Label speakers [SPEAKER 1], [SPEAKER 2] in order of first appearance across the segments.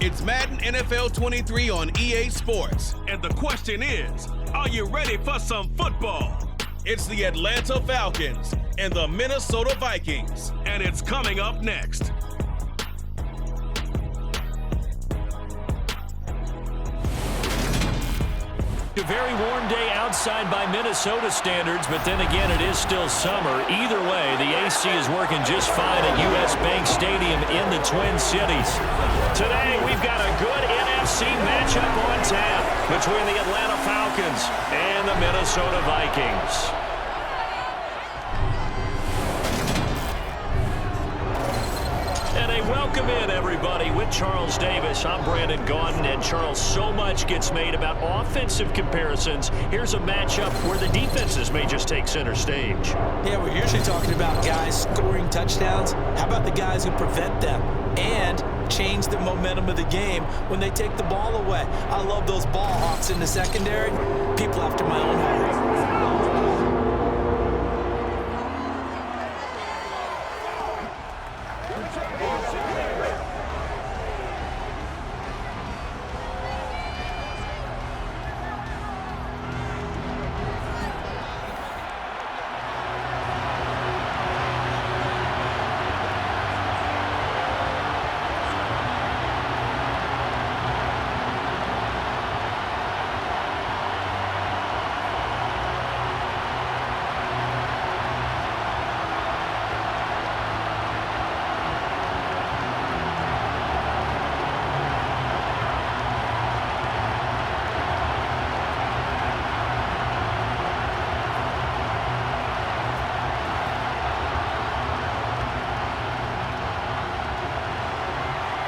[SPEAKER 1] It's Madden NFL 23 on EA Sports.
[SPEAKER 2] And the question is, are you ready for some football?
[SPEAKER 1] It's the Atlanta Falcons and the Minnesota Vikings.
[SPEAKER 2] And it's coming up next.
[SPEAKER 3] A very warm day outside by Minnesota standards, but then again, it is still summer. Either way, the AC is working just fine at US Bank Stadium in the Twin Cities. Today, we've got a good NFC matchup on tap between the Atlanta Falcons and the Minnesota Vikings. And a welcome in, everybody, with Charles Davis. I'm Brandon Gaudin, and Charles, so much gets made about offensive comparisons. Here's a matchup where the defenses may just take center stage.
[SPEAKER 4] Yeah, we're usually talking about guys scoring touchdowns. How about the guys who prevent them and change the momentum of the game when they take the ball away? I love those ball hawks in the secondary. People after my own heart.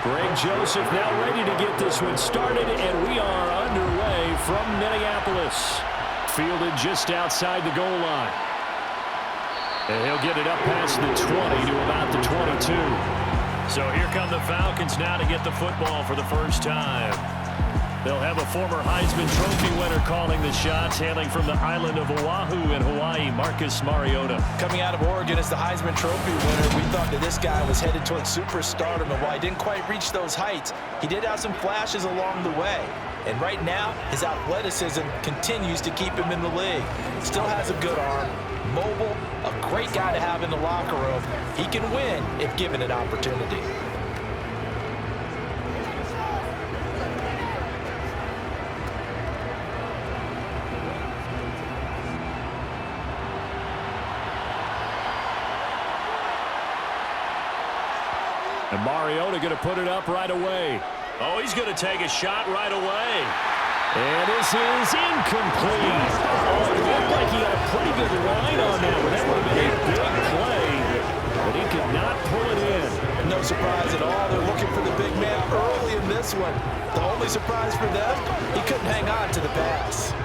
[SPEAKER 3] Greg Joseph now ready to get this one started, and we are underway from Minneapolis. Fielded just outside the goal line. And he'll get it up past the 20 to about the 22. So here come the Falcons now to get the football for the first time. They'll have a former Heisman Trophy winner calling the shots, hailing from the island of Oahu in Hawaii, Marcus Mariota.
[SPEAKER 4] Coming out of Oregon as the Heisman Trophy winner, we thought that this guy was headed towards superstardom, and while he didn't quite reach those heights, he did have some flashes along the way. And right now, his athleticism continues to keep him in the league. Still has a good arm, mobile, a great guy to have in the locker room. He can win if given an opportunity.
[SPEAKER 3] And Mariota going to put it up right away. Oh, he's going to take a shot right away. And this is incomplete. Oh, it looked like he had a pretty good line on that one. That would have been a big play, but he could not pull it in.
[SPEAKER 4] No surprise at all. They're looking for the big man early in this one. The only surprise for them, he couldn't hang on to the pass.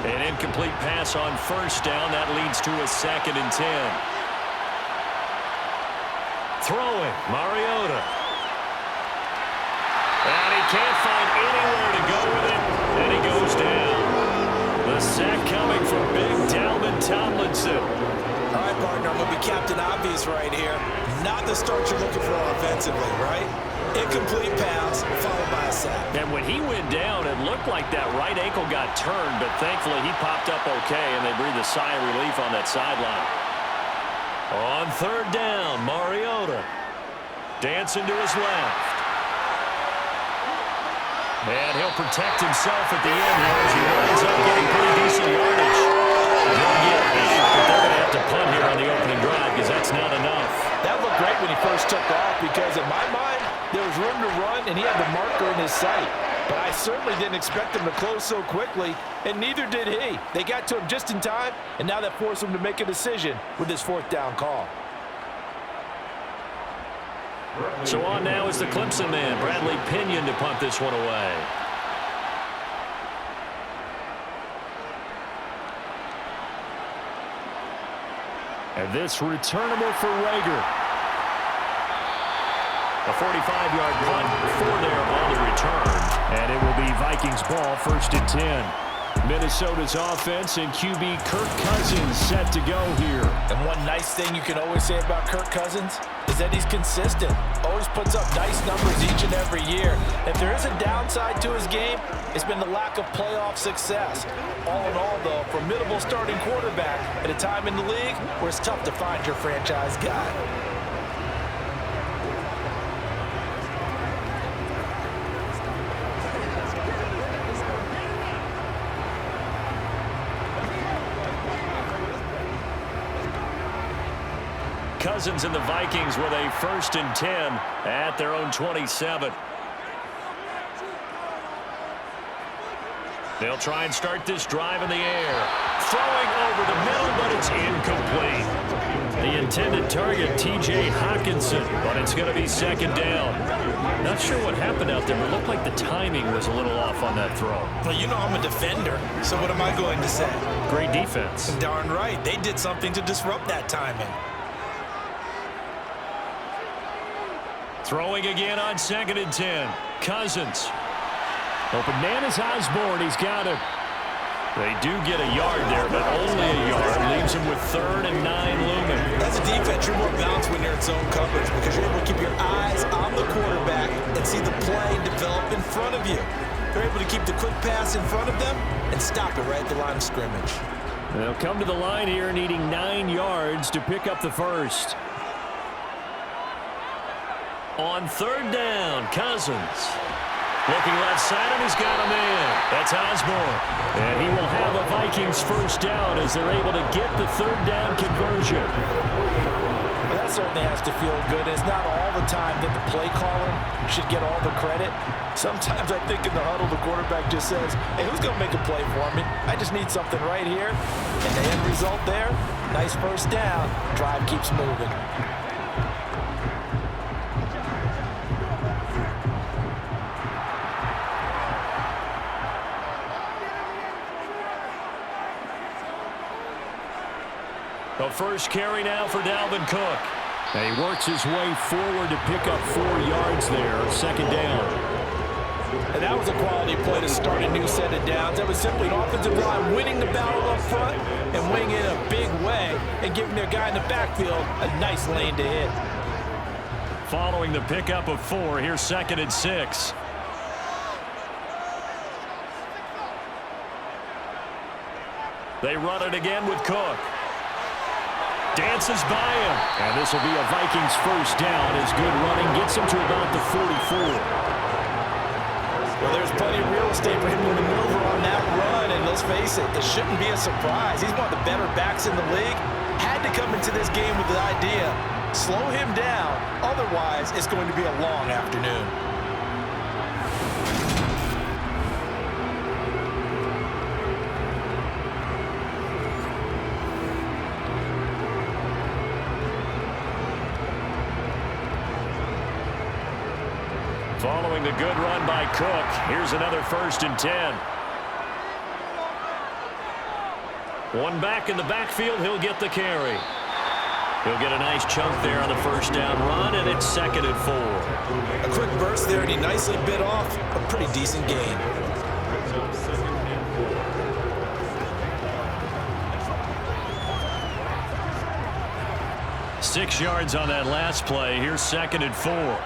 [SPEAKER 3] An incomplete pass on first down. That leads to a 2nd and 10. Throwing, Mariota. And he can't find anywhere to go with it, and he goes down. The sack coming from big Dalvin Tomlinson.
[SPEAKER 4] All right, partner, I'm going to be Captain Obvious right here. Not the start you're looking for offensively, right? Incomplete pass, followed by a sack.
[SPEAKER 3] And when he went down, it looked like that right ankle got turned, but thankfully he popped up okay, and they breathed a sigh of relief on that sideline. On 3rd down, Mariota dancing to his left. And he'll protect himself at the end here as he winds up getting pretty decent yardage. They'll get 8, but they're going to have to punt here on the opening drive because that's not enough.
[SPEAKER 4] That looked great when he first took off because in my mind, there was room to run and he had the marker in his sight. But I certainly didn't expect him to close so quickly, and neither did he. They got to him just in time, and now that forced him to make a decision with this 4th down call.
[SPEAKER 3] So on now is the Clemson man, Bradley Pinion, to punt this one away. And this returnable for Rager. A 45-yard punt for there on the return. And it will be Vikings ball, 1st and 10. Minnesota's offense and QB Kirk Cousins set to go here.
[SPEAKER 4] And one nice thing you can always say about Kirk Cousins is that he's consistent. Always puts up nice numbers each and every year. If there is a downside to his game, it's been the lack of playoff success. All in all, though, formidable starting quarterback at a time in the league where it's tough to find your franchise guy.
[SPEAKER 3] Cousins and the Vikings with a 1st and 10 at their own 27. They'll try and start this drive in the air. Throwing over the middle, but it's incomplete. The intended target, T.J. Hawkinson, but it's going to be 2nd down. Not sure what happened out there, but it looked like the timing was a little off on that throw.
[SPEAKER 4] Well, you know I'm a defender, so what am I going to say?
[SPEAKER 3] Great defense.
[SPEAKER 4] Darn right. They did something to disrupt that timing.
[SPEAKER 3] Throwing again on 2nd and 10. Cousins. Open man is Osborne. He's got him. They do get a yard there, but only a yard. Leaves him with 3rd and 9 looming.
[SPEAKER 4] As a defense, you're more balanced when you're in zone coverage because you're able to keep your eyes on the quarterback and see the play develop in front of you. You're able to keep the quick pass in front of them and stop it right at the line of scrimmage.
[SPEAKER 3] They'll come to the line here needing 9 yards to pick up the first. On 3rd down, Cousins. Looking left side, and he's got a man. That's Osborne. And he will have a Vikings 1st down as they're able to get the 3rd down conversion.
[SPEAKER 4] Well, that certainly has to feel good. It's not all the time that the play caller should get all the credit. Sometimes I think in the huddle, the quarterback just says, hey, who's going to make a play for me? I just need something right here. And the end result there, nice 1st down. Drive keeps moving.
[SPEAKER 3] The first carry now for Dalvin Cook. And he works his way forward to pick up 4 yards there. 2nd down.
[SPEAKER 4] And that was a quality play to start a new set of downs. That was simply an offensive line winning the battle up front and winning it in a big way and giving their guy in the backfield a nice lane to hit.
[SPEAKER 3] Following the pickup of 4, here's 2nd and 6. They run it again with Cook. Dances by him. And this will be a Vikings 1st down as good running gets him to about the 44.
[SPEAKER 4] Well, there's plenty of real estate for him to maneuver on that run. And let's face it, it shouldn't be a surprise. He's one of the better backs in the league. Had to come into this game with the idea, slow him down. Otherwise, it's going to be a long afternoon.
[SPEAKER 3] Following the good run by Cook, here's another 1st and 10. One back in the backfield, he'll get the carry. He'll get a nice chunk there on the 1st down run, and it's 2nd and 4.
[SPEAKER 4] A quick burst there, and he nicely bit off a pretty decent gain.
[SPEAKER 3] Six yards on that last play. Here's 2nd and 4.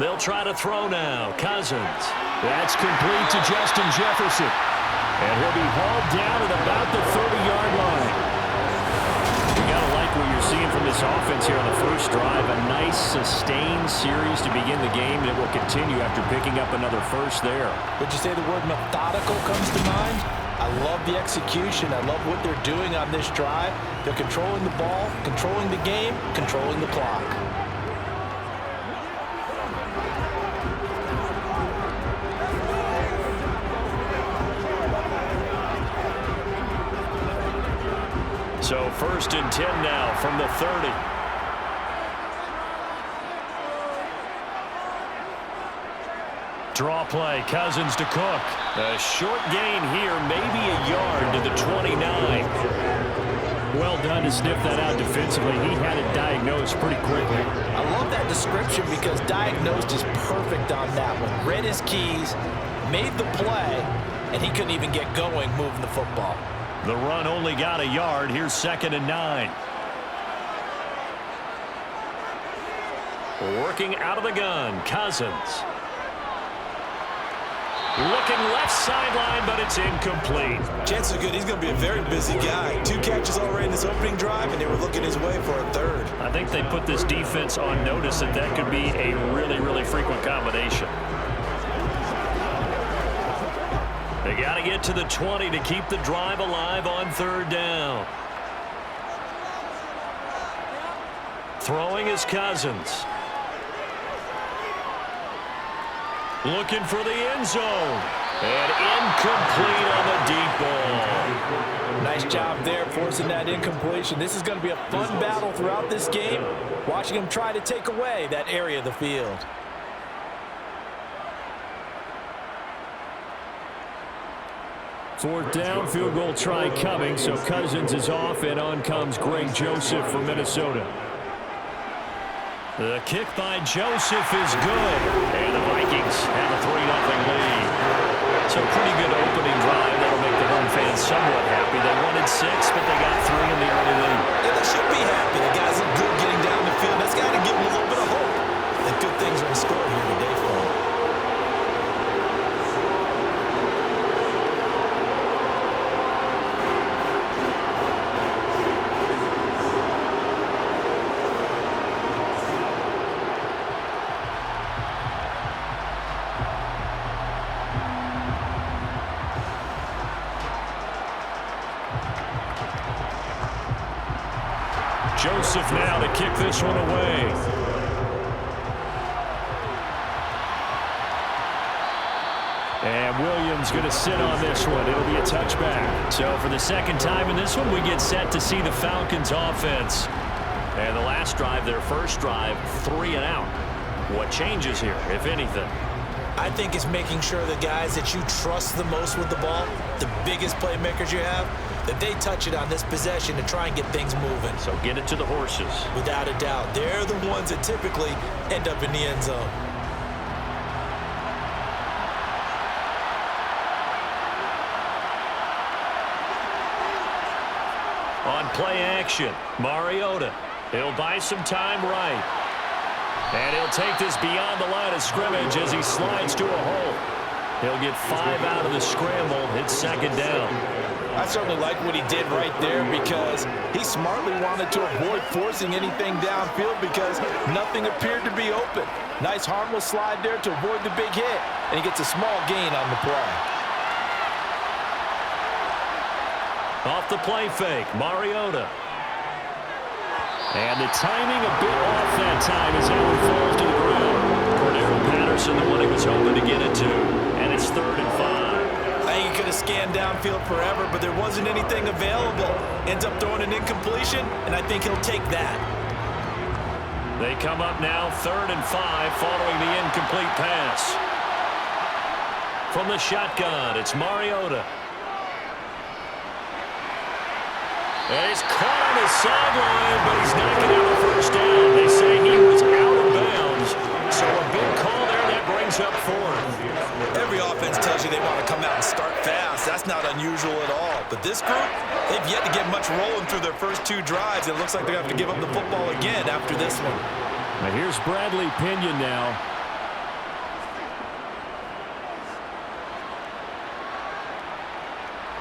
[SPEAKER 3] They'll try to throw now. Cousins. That's complete to Justin Jefferson. And he'll be hauled down at about the 30-yard line. You got to like what you're seeing from this offense here on the first drive. A nice, sustained series to begin the game that will continue after picking up another first there.
[SPEAKER 4] Would you say the word methodical comes to mind? I love the execution. I love what they're doing on this drive. They're controlling the ball, controlling the game, controlling the clock.
[SPEAKER 3] So 1st and 10 now from the 30. Draw play, Cousins to Cook. A short gain here, maybe a yard to the 29. Well done to sniff that out defensively. He had it diagnosed pretty quickly.
[SPEAKER 4] I love that description because diagnosed is perfect on that one. Read his keys, made the play, and he couldn't even get going moving the football.
[SPEAKER 3] The run only got a yard. Here's 2nd and 9. Working out of the gun, Cousins. Looking left sideline, but it's incomplete.
[SPEAKER 4] Chances are good he's going to be a very busy guy. 2 catches already in this opening drive, and they were looking his way for a 3rd.
[SPEAKER 3] I think they put this defense on notice that that could be a really, really frequent combination. They got to get to the 20 to keep the drive alive on 3rd down. Throwing is Cousins. Looking for the end zone. And incomplete on the deep ball.
[SPEAKER 4] Nice job there forcing that incompletion. This is going to be a fun battle throughout this game. Watching him try to take away that area of the field.
[SPEAKER 3] Fourth down, field goal try coming. So Cousins is off, and on comes Greg Joseph from Minnesota. The kick by Joseph is good, and the Vikings have a 3-0 lead. So pretty good opening drive. That'll make the home fans somewhat happy. They wanted 6, but they got 3 in the early lead.
[SPEAKER 4] Yeah, they should be happy. The guys look good getting down the field. That's got to give them a little bit of hope that good things are in store here today for them.
[SPEAKER 3] Joseph now to kick this one away. And Williams going to sit on this one. It'll be a touchback. So for the 2nd time in this one, we get set to see the Falcons offense. And the last drive, their first drive, 3 and out. What changes here, if anything?
[SPEAKER 4] I think it's making sure the guys that you trust the most with the ball, the biggest playmakers you have, that they touch it on this possession to try and get things moving.
[SPEAKER 3] So get it to the horses.
[SPEAKER 4] Without a doubt. They're the ones that typically end up in the end zone.
[SPEAKER 3] On play action, Mariota. He'll buy some time right. And he'll take this beyond the line of scrimmage as he slides to a hole. He'll get 5 out of the scramble. It's 2nd down.
[SPEAKER 4] I certainly like what he did right there because he smartly wanted to avoid forcing anything downfield because nothing appeared to be open. Nice harmless slide there to avoid the big hit, and he gets a small gain on the play.
[SPEAKER 3] Off the play fake, Mariota. And the timing a bit off that time as that one falls to the ground. Cordero Patterson, the one he was hoping to get it to. And it's 3rd and 5.
[SPEAKER 4] I think he could have scanned downfield forever, but there wasn't anything available. Ends up throwing an incompletion, and I think he'll take that.
[SPEAKER 3] They come up now 3rd and 5 following the incomplete pass. From the shotgun, it's Mariota. And he's caught on his sideline, but he's not going to have a first down. They say he was out of bounds. So a big call there that brings up 4th.
[SPEAKER 4] Every offense tells you they want to come out and start fast. That's not unusual at all. But this group, they've yet to get much rolling through their first 2 drives. It looks like they have to give up the football again after this one.
[SPEAKER 3] Now here's Bradley Pinion now.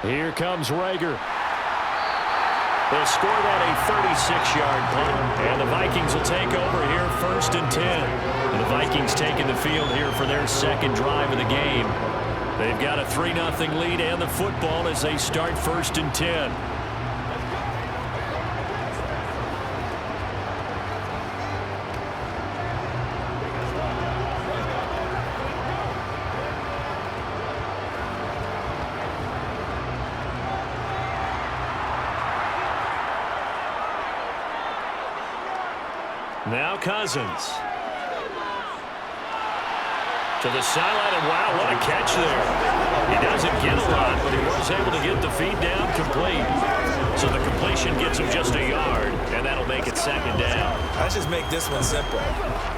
[SPEAKER 3] Here comes Rager. They'll score that a 36-yard punt, and the Vikings will take over here 1st and 10. And the Vikings taking the field here for their 2nd drive of the game. They've got a 3-0 lead and the football as they start 1st and 10. Now Cousins. To the sideline, and wow, what a catch there. He doesn't get a lot, but he was able to get the feed down complete. So the completion gets him just a yard, and that'll make it second down.
[SPEAKER 4] Let's just make this one simple.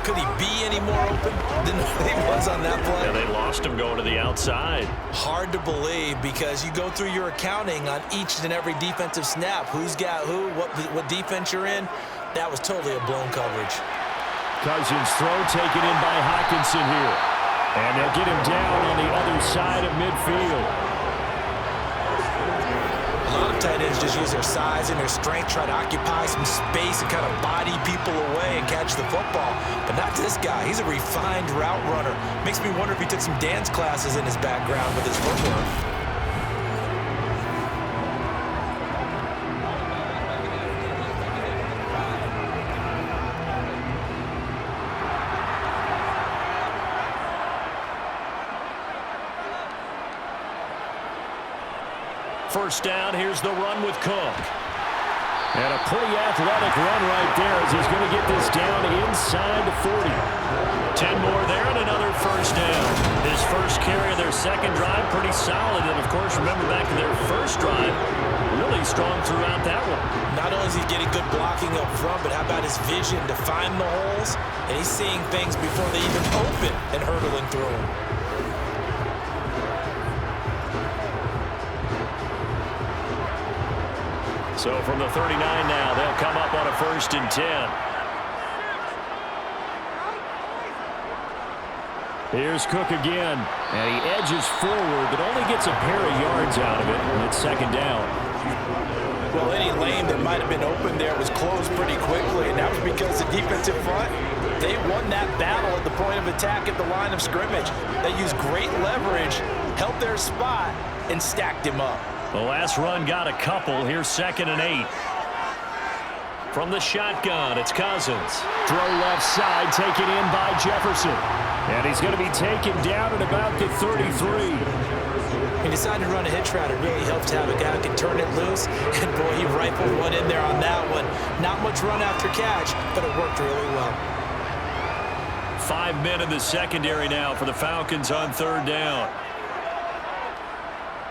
[SPEAKER 4] Could he be any more open than he was on that play?
[SPEAKER 3] Yeah, they lost him going to the outside.
[SPEAKER 4] Hard to believe because you go through your accounting on each and every defensive snap. Who's got who, what defense you're in. That was totally a blown coverage.
[SPEAKER 3] Cousins' throw taken in by Hockenson here. And they'll get him down on the other side of midfield.
[SPEAKER 4] A lot of tight ends just use their size and their strength, try to occupy some space and kind of body people away and catch the football. But not this guy. He's a refined route runner. Makes me wonder if he took some dance classes in his background with his footwork.
[SPEAKER 3] First down, here's the run with Cook. And a pretty athletic run right there as he's going to get this down inside the 40. 10 more there and another first down. His first carry of their second drive, pretty solid. And, of course, remember back to their first drive, really strong throughout that one.
[SPEAKER 4] Not only is he getting good blocking up front, but how about his vision to find the holes? And he's seeing things before they even open and hurdling through them.
[SPEAKER 3] So from the 39 now, they'll come up on a 1st and 10. Here's Cook again, and he edges forward, but only gets a pair of yards out of it, and it's second down.
[SPEAKER 4] Well, any lane that might have been open there was closed pretty quickly, and that was because the defensive front, they won that battle at the point of attack at the line of scrimmage. They used great leverage, held their spot, and stacked him up.
[SPEAKER 3] The last run got a couple. Here's 2nd and 8. From the shotgun, it's Cousins. Throw left side, taken in by Jefferson. And he's going to be taken down at about the 33.
[SPEAKER 4] He decided to run a hitch route. It really helped to have a guy who can turn it loose. And, boy, he rifled one in there on that one. Not much run after catch, but it worked really well.
[SPEAKER 3] 5 men in the secondary now for the Falcons on 3rd down.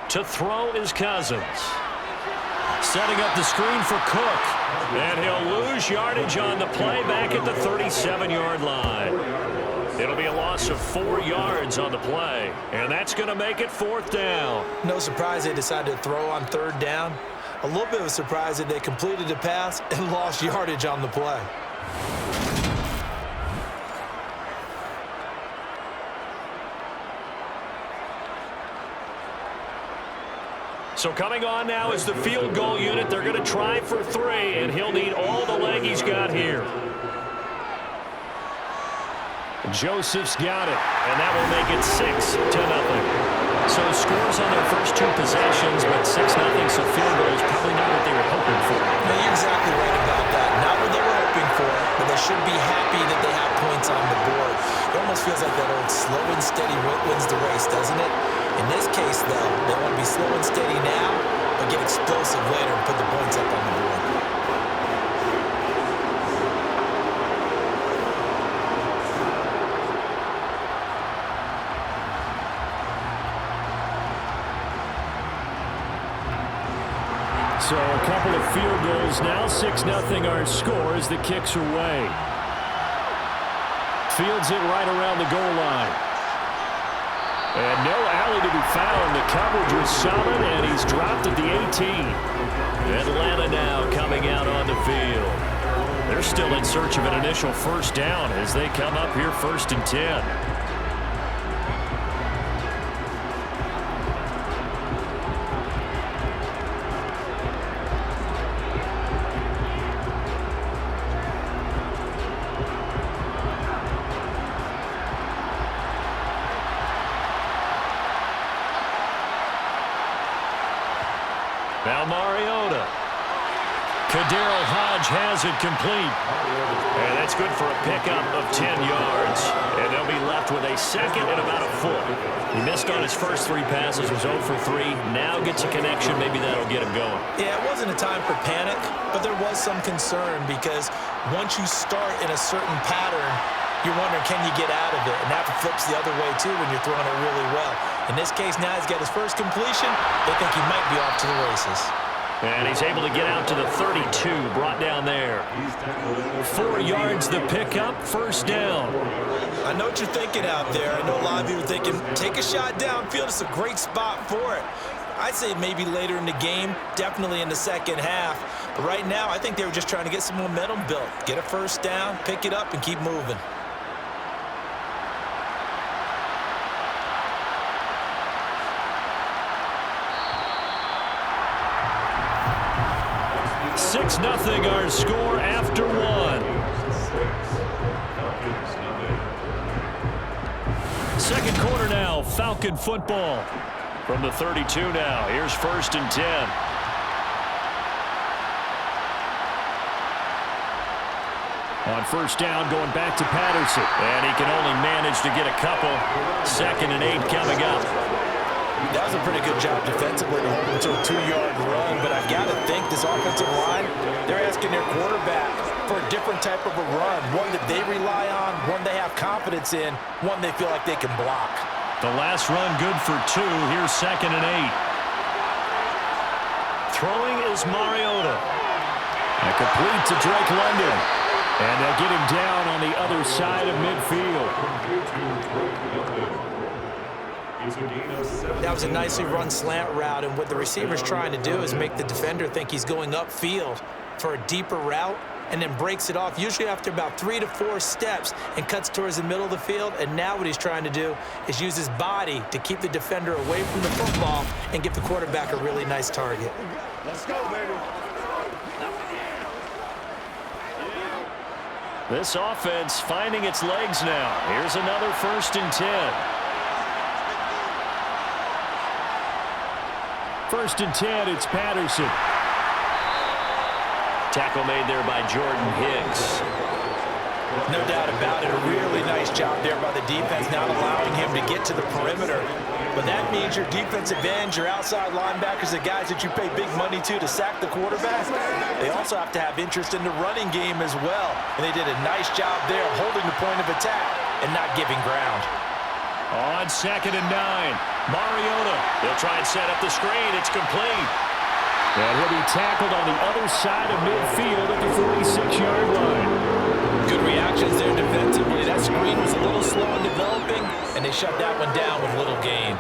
[SPEAKER 3] To throw is Cousins. Setting up the screen for Cook. And he'll lose yardage on the play back at the 37-yard line. It'll be a loss of 4 yards on the play. And that's going to make it 4th down.
[SPEAKER 4] No surprise they decided to throw on 3rd down. A little bit of a surprise that they completed the pass and lost yardage on the play.
[SPEAKER 3] So coming on now is the field goal unit. They're going to try for 3, and he'll need all the leg he's got here. Joseph's got it, and that will make it 6-0. So scores on their first 2 possessions, but 6-0, so field goal is probably not what they were hoping for.
[SPEAKER 4] No, you're exactly right about that. Not what they were hoping for, but they should be happy that they have points on the board. It almost feels like that old slow and steady wins the race, doesn't it? In this case, though, they want to be slow and steady now, but get explosive later and put the points up on the board.
[SPEAKER 3] So a couple of field goals now. 6-0 our score as the kicks are away. Fields it right around the goal line. And no alley to be found. The coverage was solid, and he's dropped at the 18. Atlanta now coming out on the field. They're still in search of an initial 1st down as they come up here 1st and 10. Now Mariota. Kadarius Hodge has it complete. And that's good for a pickup of 10 yards. And they'll be left with a 2nd and about a foot. He missed on his first 3 passes, was 0 for 3. Now gets a connection. Maybe that'll get him going.
[SPEAKER 4] Yeah, it wasn't a time for panic, but there was some concern because once you start in a certain pattern, you're wondering, can you get out of it? And that flips the other way, too, when you're throwing it really well. In this case, now he's got his first completion. They think he might be off to the races.
[SPEAKER 3] And he's able to get out to the 32, brought down there. 4 yards the pickup, first down.
[SPEAKER 4] I know what you're thinking out there. I know a lot of you are thinking, take a shot downfield. It's a great spot for it. I'd say maybe later in the game, definitely in the second half. But right now, I think they were just trying to get some momentum built. Get a first down, pick it up, and keep moving.
[SPEAKER 3] Six 0 our score after one. Second quarter now, Falcon football. From the 32 now, here's 1st and 10. On first down, going back to Patterson. And he can only manage to get a couple. 2nd and 8 coming up.
[SPEAKER 4] That was a pretty good job defensively to hold him to a 2-yard run, but I've got to think this offensive line, they're asking their quarterback for a different type of a run, one that they rely on, one they have confidence in, one they feel like they can block.
[SPEAKER 3] The last run good for 2. Here's 2nd and 8. Throwing is Mariota. And complete to Drake London. And they'll get him down on the other side of midfield.
[SPEAKER 4] That was a nicely run slant route, and what the receiver's trying to do is make the defender think he's going upfield for a deeper route, and then breaks it off, usually after about 3 to 4 steps, and cuts towards the middle of the field. And now what he's trying to do is use his body to keep the defender away from the football and give the quarterback a really nice target.
[SPEAKER 2] Let's go, baby.
[SPEAKER 3] This offense finding its legs now. Here's another 1st and 10. 1st and 10, it's Patterson. Tackle made there by Jordan Hicks.
[SPEAKER 4] No doubt about it, a really nice job there by the defense, not allowing him to get to the perimeter. But that means your defensive ends, your outside linebackers, the guys that you pay big money to sack the quarterback, they also have to have interest in the running game as well. And they did a nice job there holding the point of attack and not giving ground.
[SPEAKER 3] On 2nd and 9, Mariota. They'll try and set up the screen. It's complete. And he'll be tackled on the other side of midfield at the 46-yard line.
[SPEAKER 4] Good reactions there defensively. That screen was a little slow in developing, and they shut that one down with little gain.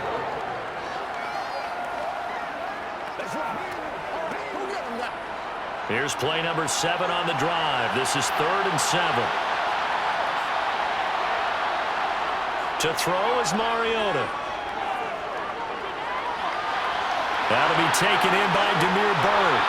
[SPEAKER 3] Here's play number 7 on the drive. This is 3rd and 7. To throw is Mariota. That'll be taken in by Demir Bird.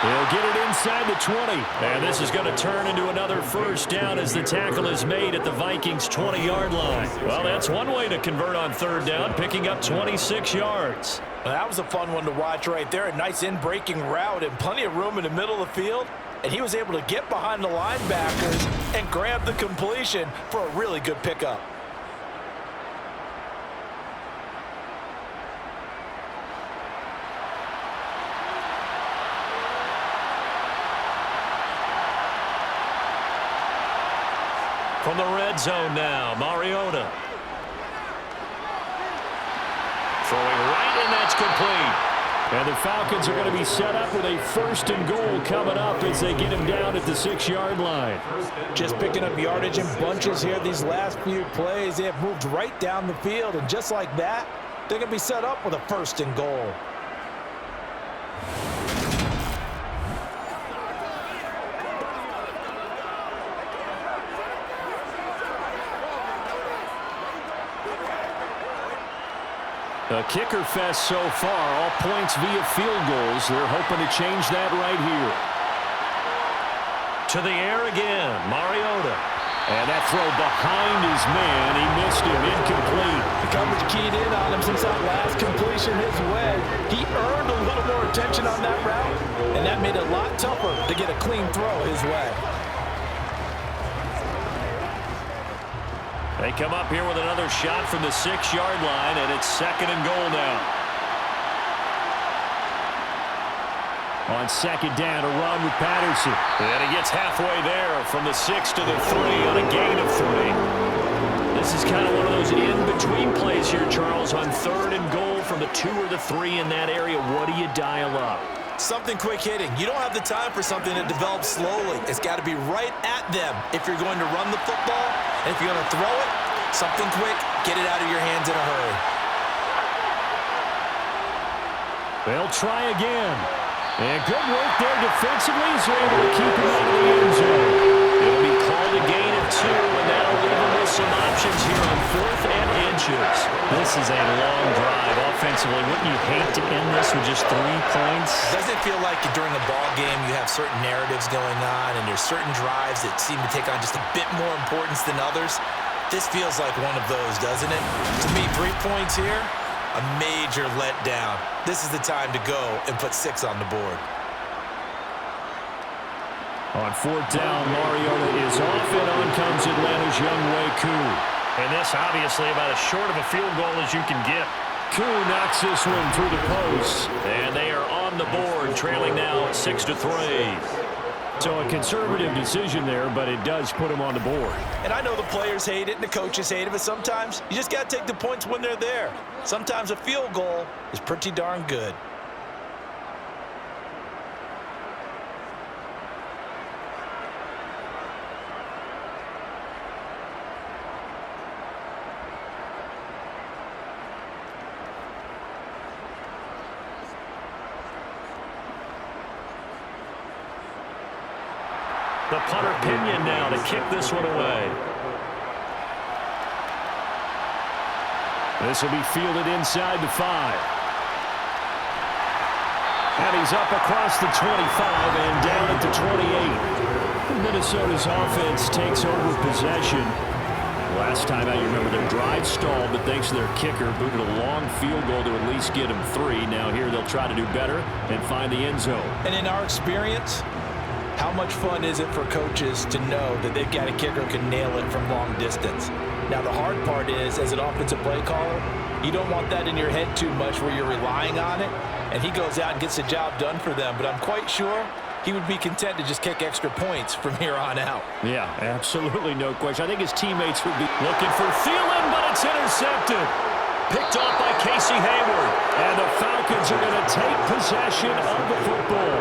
[SPEAKER 3] He'll get it inside the 20. And this is going to turn into another first down as the tackle is made at the Vikings' 20-yard line. Well, that's one way to convert on 3rd down, picking up 26 yards.
[SPEAKER 4] Well, that was a fun one to watch right there. A nice in-breaking route and plenty of room in the middle of the field. And he was able to get behind the linebackers and grab the completion for a really good pickup.
[SPEAKER 3] From the red zone now, Mariota. Throwing right, and that's complete. And the Falcons are going to be set up with a 1st and goal coming up as they get him down at the 6-yard line.
[SPEAKER 4] Just picking up yardage in bunches here these last few plays. They have moved right down the field, and just like that, they're going to be set up with a 1st and goal.
[SPEAKER 3] A kicker fest so far, all points via field goals. They're hoping to change that right here. To the air again, Mariota. And that throw behind his man, he missed him, incomplete.
[SPEAKER 4] The coverage keyed in on him since that last completion his way. He earned a little more attention on that route, and that made it a lot tougher to get a clean throw his way.
[SPEAKER 3] They come up here with another shot from the 6-yard line, and it's 2nd and goal now. On 2nd down, a run with Patterson. And he gets halfway there from the 6 to the 3 on a gain of 3. This is kind of one of those in-between plays here, Charles, on 3rd and goal from the 2 or the 3 in that area. What do you dial up?
[SPEAKER 4] Something quick hitting. You don't have the time for something that develops slowly. It's got to be right at them if you're going to run the football. And if you're going to throw it, something quick, get it out of your hands in a hurry.
[SPEAKER 3] They'll try again. And good work there defensively as they're able to keep him out of the end zone. It'll be called a gain of 2, and that'll leave him with some options here on 4th and inches. This is a long drive offensively. Wouldn't you hate to end this with just 3 points?
[SPEAKER 4] Doesn't it feel like during a ball game you have certain narratives going on and there's certain drives that seem to take on just a bit more importance than others? This feels like one of those, doesn't it? To me, 3 points here, a major letdown. This is the time to go and put 6 on the board.
[SPEAKER 3] On 4th down, Mariota is off, and on comes Atlanta's Younghoe Koo.
[SPEAKER 5] And this obviously about as short of a field goal as you can get.
[SPEAKER 3] Koo knocks this one through the post, and they are on the board, trailing now 6-3. So a conservative decision there, but it does put him on the board.
[SPEAKER 4] And I know the players hate it and the coaches hate it, but sometimes you just got to take the points when they're there. Sometimes a field goal is pretty darn good.
[SPEAKER 3] The punter Pinion now to kick this one away. This will be fielded inside the 5. And he's up across the 25 and down at the 28. Minnesota's offense takes over possession. Last time out, you remember their drive stalled, but thanks to their kicker, booted a long field goal to at least get them 3. Now here they'll try to do better and find the end zone.
[SPEAKER 4] And in our experience, how much fun is it for coaches to know that they've got a kicker who can nail it from long distance? Now, the hard part is, as an offensive play caller, you don't want that in your head too much where you're relying on it, and he goes out and gets the job done for them. But I'm quite sure he would be content to just kick extra points from here on out.
[SPEAKER 3] Yeah, absolutely no question. I think his teammates would be looking for Thielen, but it's intercepted. Picked off by Casey Hayward. And the Falcons are going to take possession of the football.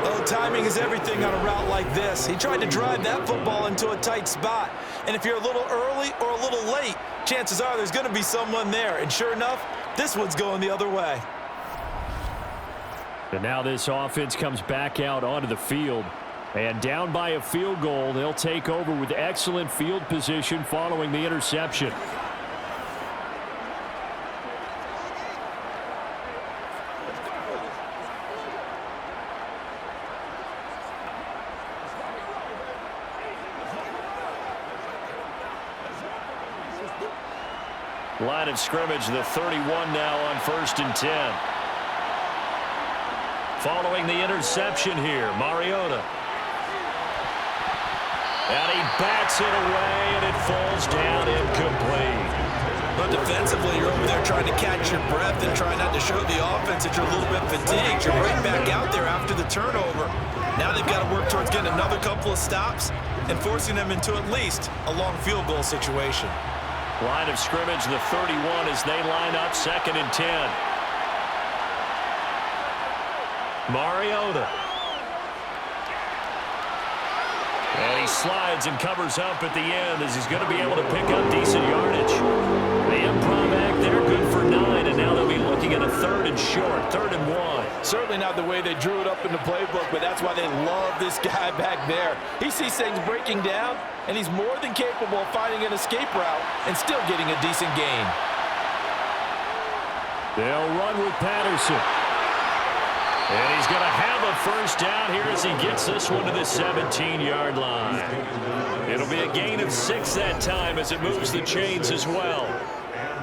[SPEAKER 4] Oh, timing is everything on a route like this. He tried to drive that football into a tight spot. And if you're a little early or a little late, chances are there's going to be someone there. And sure enough, this one's going the other way.
[SPEAKER 3] And now this offense comes back out onto the field. And down by a field goal, they'll take over with excellent field position following the interception. Line of scrimmage, the 31 now on 1st and 10. Following the interception here, Mariota. And he bats it away, and it falls down incomplete.
[SPEAKER 4] But defensively, you're over there trying to catch your breath and try not to show the offense that you're a little bit fatigued. You're right back out there after the turnover. Now they've got to work towards getting another couple of stops and forcing them into at least a long field goal situation.
[SPEAKER 3] Line of scrimmage, the 31 as they line up 2nd and 10. Mariota. And he slides and covers up at the end as he's going to be able to pick up decent yardage. The improv act there, good for 9, and now they'll be looking at a 3rd and short, 3rd and 1.
[SPEAKER 4] Certainly not the way they drew it up in the playbook, but that's why they love this guy back there. He sees things breaking down, and he's more than capable of finding an escape route and still getting a decent gain.
[SPEAKER 3] They'll run with Patterson. And he's going to have a 1st down here as he gets this one to the 17-yard line. It'll be a gain of 6 that time as it moves the chains as well.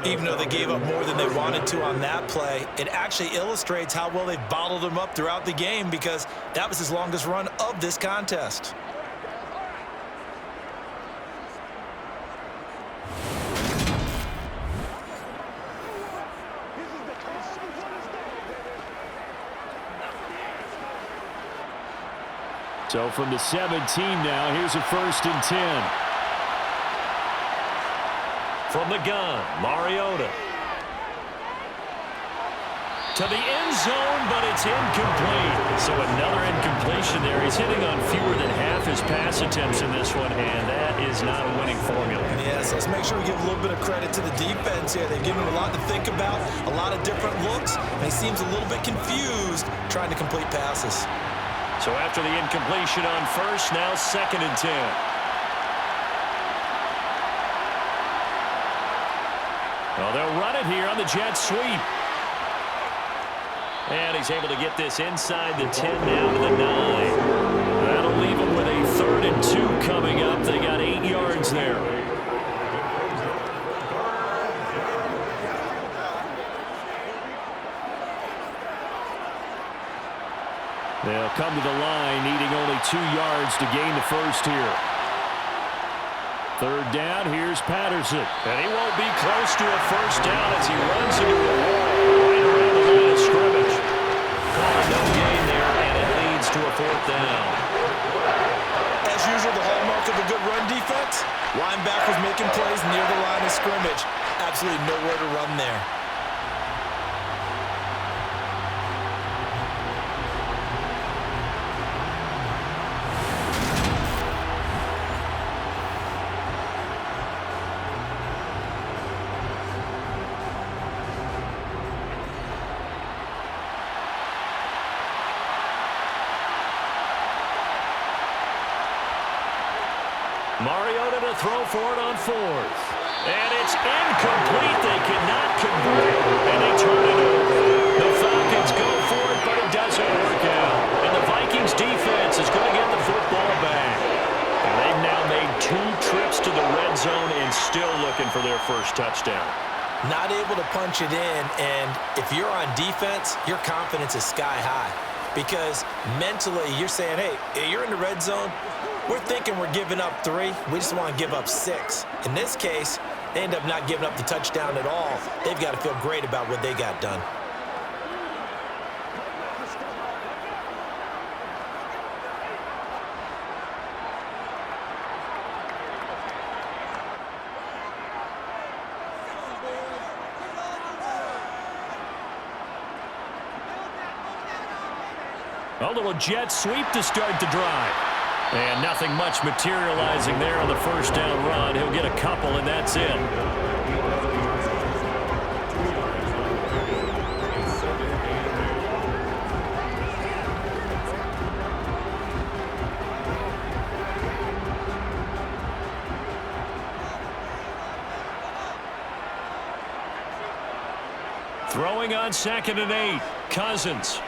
[SPEAKER 4] Even though they gave up more than they wanted to on that play, it actually illustrates how well they've bottled them up throughout the game because that was his longest run of this contest.
[SPEAKER 3] So from the 17 now, here's a 1st and 10. From the gun, Mariota. to the end zone, but it's incomplete. So another incompletion there. He's hitting on fewer than half his pass attempts in this one, and that is not a winning formula.
[SPEAKER 4] Yes, let's make sure we give a little bit of credit to the defense here. They've given him a lot to think about, a lot of different looks, and he seems a little bit confused trying to complete passes.
[SPEAKER 3] So after the incompletion on first, now 2nd and 10. Well, they'll run it here on the jet sweep. And he's able to get this inside the 10 down to the 9. That'll leave him with a 3rd and 2 coming up. They got 8 yards there. They'll come to the line, needing only 2 yards to gain the first here. 3rd down, here's Patterson. And he won't be close to a first down as he runs into a wall right around the line of scrimmage. Calling no gain there, and it leads to a 4th down.
[SPEAKER 4] As usual, the hallmark of a good run defense, linebackers making plays near the line of scrimmage. Absolutely nowhere to run there.
[SPEAKER 3] Mariota to throw for it on 4th. And it's incomplete. They cannot convert, and they turn it over. The Falcons go for it, but it doesn't work out. And the Vikings defense is going to get the football back. And they've now made 2 trips to the red zone and still looking for their first touchdown.
[SPEAKER 4] Not able to punch it in, and if you're on defense, your confidence is sky high. Because mentally, you're saying, hey, you're in the red zone. We're thinking we're giving up 3. We just want to give up 6. In this case, they end up not giving up the touchdown at all. They've got to feel great about what they got done.
[SPEAKER 3] A little jet sweep to start the drive. And nothing much materializing there on the first down run. He'll get a couple, and that's it. Throwing on 2nd and 8. Cousins.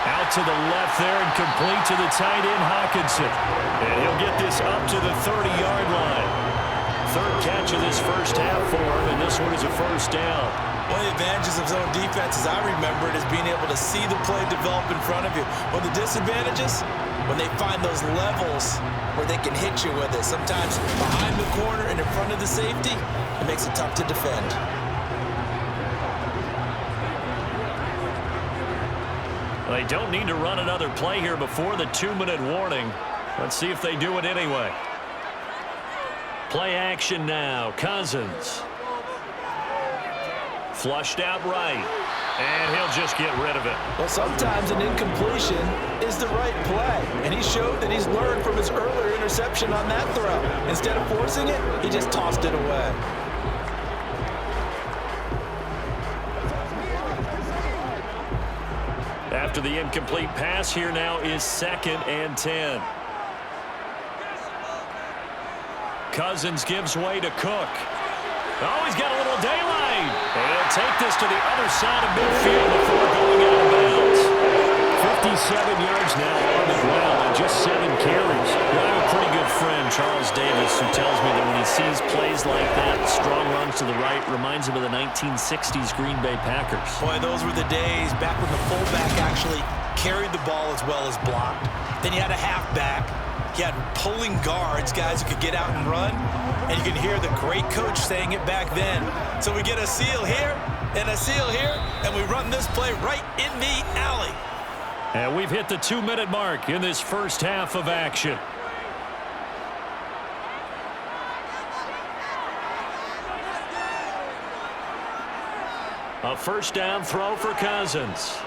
[SPEAKER 3] Out to the left there and complete to the tight end, Hawkinson. And he'll get this up to the 30-yard line. 3rd catch of this first half for him, and this one is a first down.
[SPEAKER 4] One of the advantages of zone defense, as I remember it, is being able to see the play develop in front of you. One of the disadvantages, when they find those levels where they can hit you with it. Sometimes behind the corner and in front of the safety, it makes it tough to defend.
[SPEAKER 3] They don't need to run another play here before the 2-minute warning. Let's see if they do it anyway. Play action now. Cousins. Flushed out right. And he'll just get rid of it.
[SPEAKER 4] Well, sometimes an incompletion is the right play. And he showed that he's learned from his earlier interception on that throw. Instead of forcing it, he just tossed it away.
[SPEAKER 3] After the incomplete pass, here now is 2nd and 10. Cousins gives way to Cook. Oh, he's got a little daylight. And he'll take this to the other side of midfield before going out of bounds. 57 yards now on the ground and just 7 carries. Well, I have a pretty good friend, Charles Davis, who tells me that when he sees plays like that, strong runs to the right, reminds him of the 1960s Green Bay Packers.
[SPEAKER 4] Boy, those were the days back when the fullback actually carried the ball as well as blocked. Then you had a halfback. You had pulling guards, guys who could get out and run. And you can hear the great coach saying it back then. So we get a seal here and a seal here, and we run this play right in the alley.
[SPEAKER 3] And we've hit the 2-minute mark in this first half of action. A first down throw for Cousins.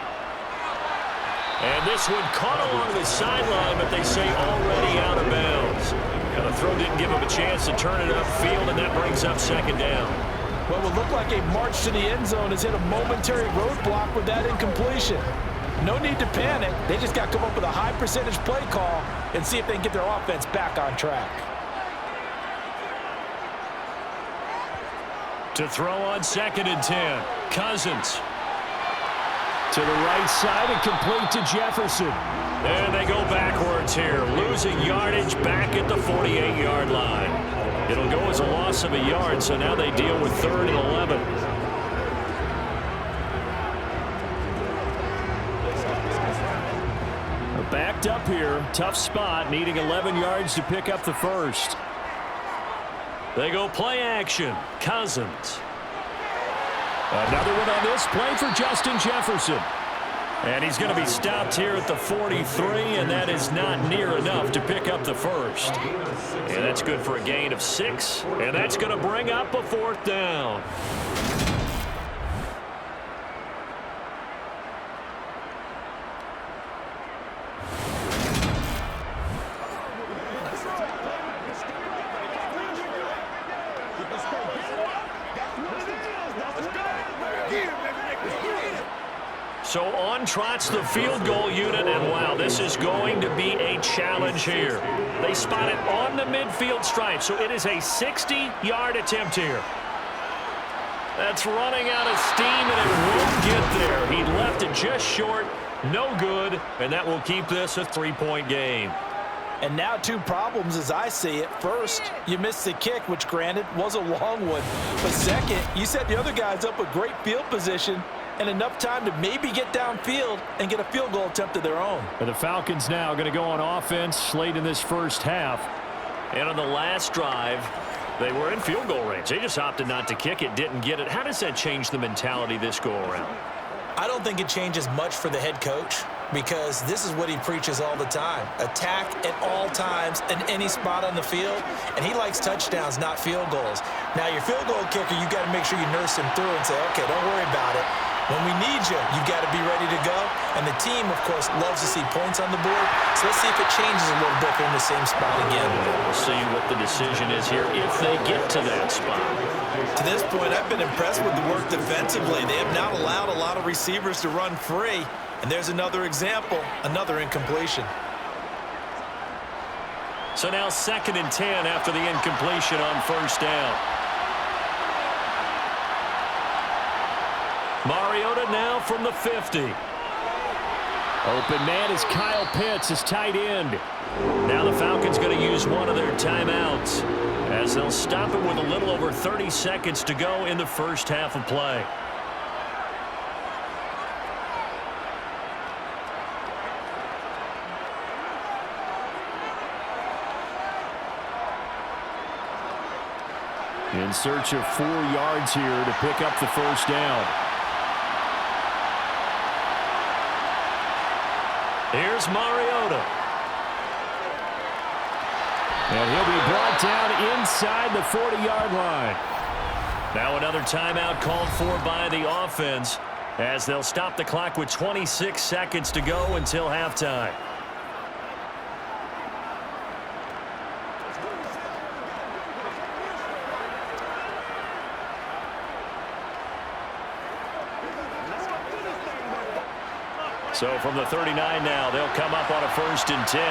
[SPEAKER 3] And this one caught along the sideline, but they say already out of bounds. And the throw didn't give him a chance to turn it upfield, and that brings up second down.
[SPEAKER 4] What would look like a march to the end zone has hit a momentary roadblock with that incompletion. No need to panic. They just got to come up with a high percentage play call and see if they can get their offense back on track.
[SPEAKER 3] To throw on 2nd and 10. Cousins. To the right side and complete to Jefferson. And they go backwards here, losing yardage back at the 48-yard line. It'll go as a loss of a yard, so now they deal with 3rd and 11. They're backed up here. Tough spot, needing 11 yards to pick up the first. They go play action. Cousins. Another one on this play for Justin Jefferson. And he's going to be stopped here at the 43, and that is not near enough to pick up the first. And that's good for a gain of 6, and that's going to bring up a 4th down. So on trots the field goal unit, and wow, this is going to be a challenge here. They spot it on the midfield stripe, so it is a 60-yard attempt here. That's running out of steam, and it won't get there. He left it just short, no good, and that will keep this a 3-point game.
[SPEAKER 4] And now 2 problems as I see it. First, you missed the kick, which granted was a long one. But second, you set the other guys up with great field position and enough time to maybe get downfield and get a field goal attempt of their own.
[SPEAKER 3] And the Falcons now going to go on offense late in this first half. And on the last drive, they were in field goal range. They just opted not to kick it, didn't get it. How does that change the mentality this go-around?
[SPEAKER 4] I don't think it changes much for the head coach, because this is what he preaches all the time. Attack at all times in any spot on the field, and he likes touchdowns, not field goals. Now, your field goal kicker, you got to make sure you nurse him through and say, okay, don't worry about it. When we need you, you've got to be ready to go. And the team, of course, loves to see points on the board. So let's see if it changes a little bit in the same spot again.
[SPEAKER 3] We'll see what the decision is here if they get to that spot.
[SPEAKER 4] To this point, I've been impressed with the work defensively. They have not allowed a lot of receivers to run free. And there's another example, another incompletion.
[SPEAKER 3] So now 2nd and 10 after the incompletion on first down. Mariota now from the 50. Open man is Kyle Pitts, his tight end. Now the Falcons going to use one of their timeouts as they'll stop it with a little over 30 seconds to go in the first half of play. In search of 4 yards here to pick up the first down. Here's Mariota. And he'll be brought down inside the 40-yard line. Now another timeout called for by the offense as they'll stop the clock with 26 seconds to go until halftime. So from the 39 now, they'll come up on a 1st and 10.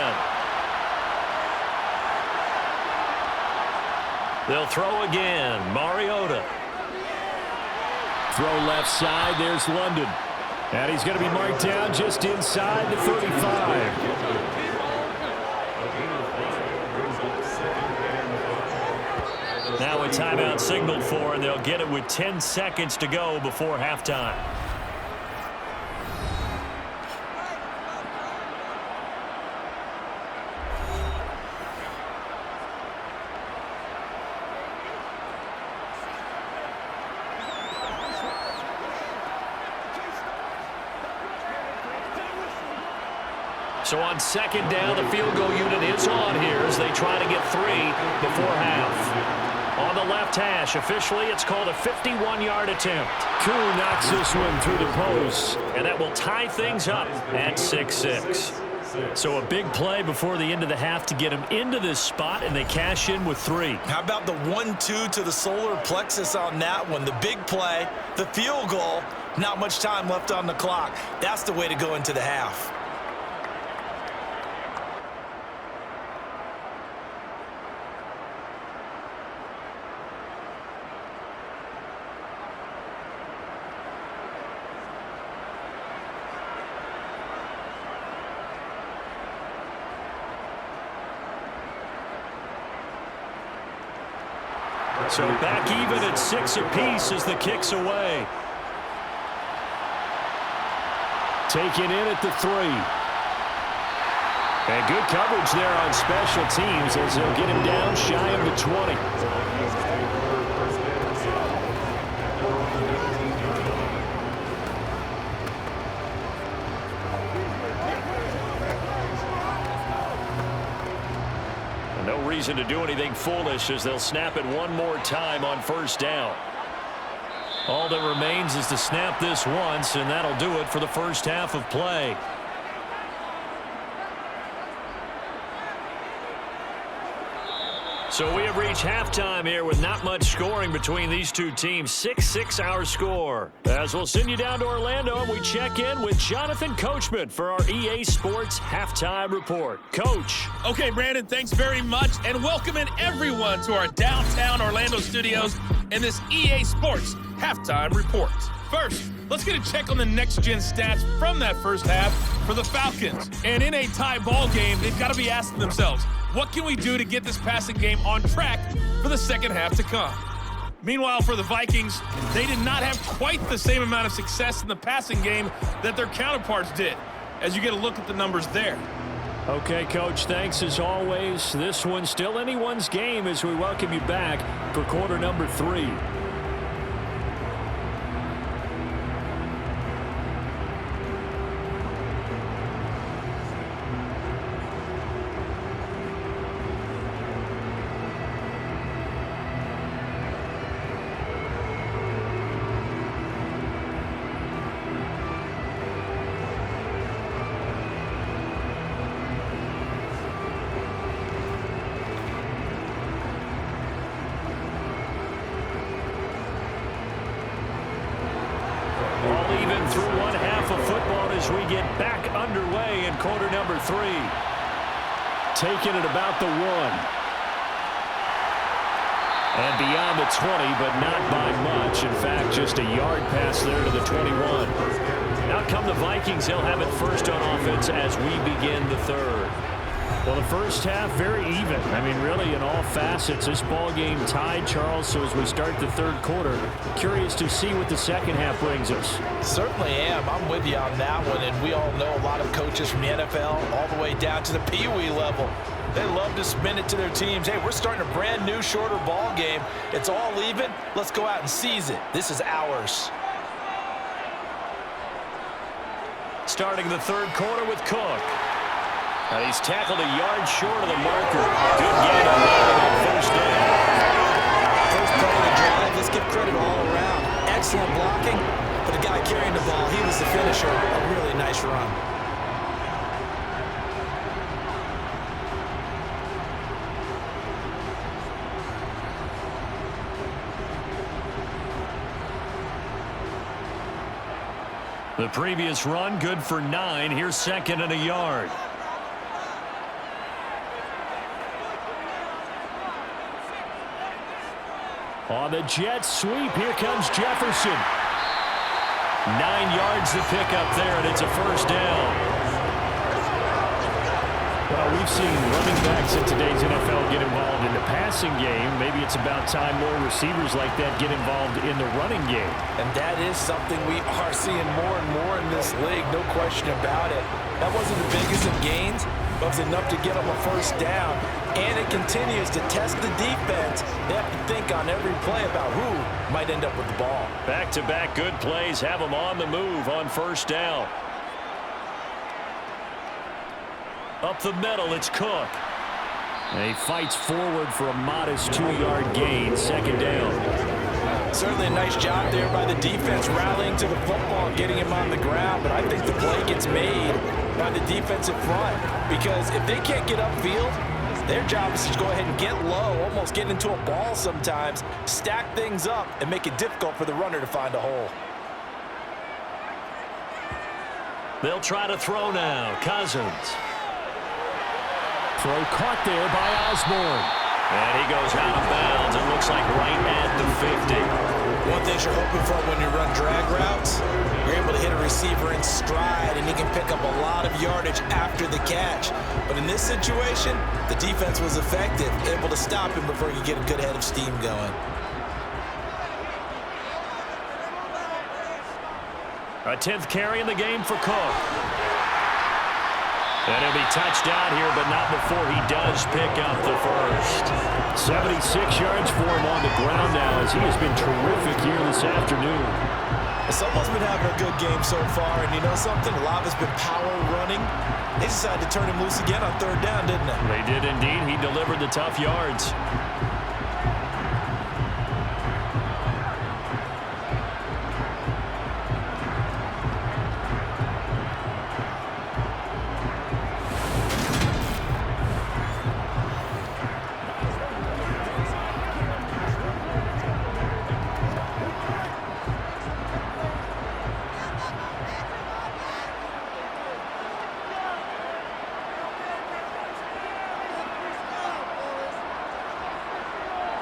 [SPEAKER 3] They'll throw again. Mariota. Throw left side. There's London. And he's going to be marked down just inside the 35. Now a timeout signaled for, and they'll get it with 10 seconds to go before halftime. So on 2nd down, the field goal unit is on here as they try to get 3 before half. On the left hash, officially it's called a 51-yard attempt. Koo knocks this one through the post, and that will tie things up at 6-6. So a big play before the end of the half to get them into this spot, and they cash in with 3.
[SPEAKER 4] How about the 1-2 to the solar plexus on that one? The big play, the field goal, not much time left on the clock. That's the way to go into the half.
[SPEAKER 3] So back even at 6 apiece as the kick's away. Taken in at the 3. And good coverage there on special teams as they'll get him down shy of the 20. No reason to do anything foolish as they'll snap it one more time on first down. All that remains is to snap this once, and that'll do it for the first half of play. So we have reached halftime here with not much scoring between these two teams. 6-6 our score. As we'll send you down to Orlando and we check in with Jonathan Coachman for our EA Sports Halftime Report. Coach.
[SPEAKER 2] Okay, Brandon, thanks very much, and welcoming everyone to our downtown Orlando studios in this EA Sports Halftime Report. First, let's get a check on the next-gen stats from that first half for the Falcons. And in a tie ball game, they've got to be asking themselves, what can we do to get this passing game on track for the second half to come? Meanwhile, for the Vikings, they did not have quite the same amount of success in the passing game that their counterparts did, as you get a look at the numbers there.
[SPEAKER 3] Okay, Coach, thanks as always. This one's still anyone's game as we welcome you back for quarter number 3. Taking it about the 1. And beyond the 20, but not by much. In fact, just a yard pass there to the 21. Out come the Vikings. They'll have it first on offense as we begin the third. Well, the first half, very even. I mean, really, in all facets, this ball game tied, Charles. So as we start the third quarter, curious to see what the second half brings us.
[SPEAKER 4] Certainly am. I'm with you on that one. And we all know a lot of coaches from the NFL all the way down to the Pee Wee level. They love to spin it to their teams. Hey, we're starting a brand new, shorter ball game. It's all even. Let's go out and seize it. This is ours.
[SPEAKER 3] Starting the third quarter with Cook. He's tackled a yard short of the marker. Good gain on first down.
[SPEAKER 4] First play of the drive. Let's give credit all around. Excellent blocking. But the guy carrying the ball, he was the finisher. A really nice run.
[SPEAKER 3] The previous run, good for 9. Here's second and a yard. On the jet sweep, here comes Jefferson. 9 yards to pick up there, and it's a first down. Well, we've seen running backs in today's NFL get involved in the passing game. Maybe it's about time more receivers like that get involved in the running game.
[SPEAKER 4] And that is something we are seeing more and more in this league, no question about it. That wasn't the biggest of gains, but it was enough to get them a first down. And it continues to test the defense. They have to think on every play about who might end up with the ball.
[SPEAKER 3] Back-to-back good plays have them on the move on first down. Up the middle, it's Cook. And he fights forward for a modest 2-yard gain, second down.
[SPEAKER 4] Certainly a nice job there by the defense, rallying to the football and getting him on the ground. But I think the play gets made by the defensive front, because if they can't get upfield, their job is to go ahead and get low, almost get into a ball sometimes, stack things up, and make it difficult for the runner to find a hole.
[SPEAKER 3] They'll try to throw now. Cousins. Throw caught there by Osborne. And he goes out of bounds. It looks like right at the 50.
[SPEAKER 4] One thing you're hoping for when you run drag routes, you're able to hit a receiver in stride, and he can pick up a lot of yardage after the catch. But in this situation, the defense was effective, able to stop him before you get a good head of steam going.
[SPEAKER 3] A 10th carry in the game for Cook. And he'll be touched out here, but not before he does pick up the first. 76 yards for him on the ground now, as he has been terrific here this afternoon.
[SPEAKER 4] Someone's been having a good game so far, and you know something? A lot of it's been power running. They decided to turn him loose again on third down, didn't they?
[SPEAKER 3] They did indeed. He delivered the tough yards.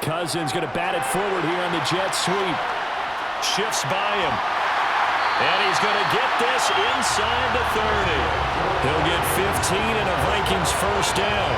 [SPEAKER 3] Cousins going to bat it forward here on the jet sweep. Shifts by him. And he's going to get this inside the 30. He'll get 15 and a Vikings first down.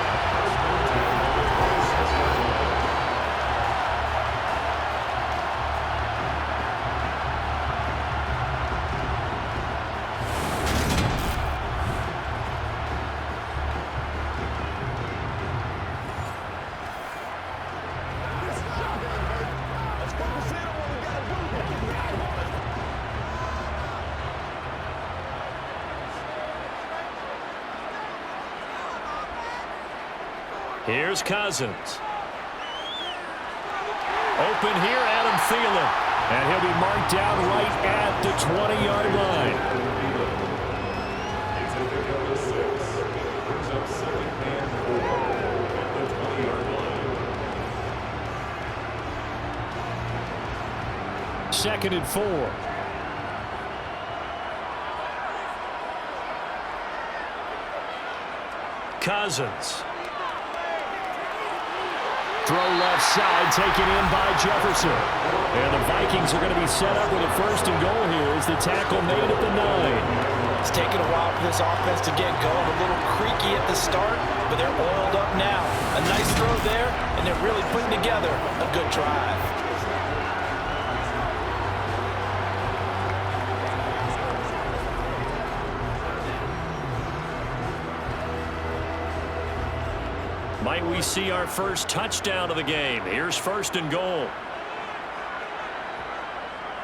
[SPEAKER 3] Here's Cousins. Open here, Adam Thielen. And he'll be marked down right at the 20-yard line. Second and 4. Cousins. Throw left side, taken in by Jefferson. And the Vikings are going to be set up with a first and goal here as the tackle made at the 9.
[SPEAKER 4] It's taken a while for this offense to get going. A little creaky at the start, but they're oiled up now. A nice throw there, and they're really putting together a good drive.
[SPEAKER 3] Might we see our first touchdown of the game? Here's first and goal.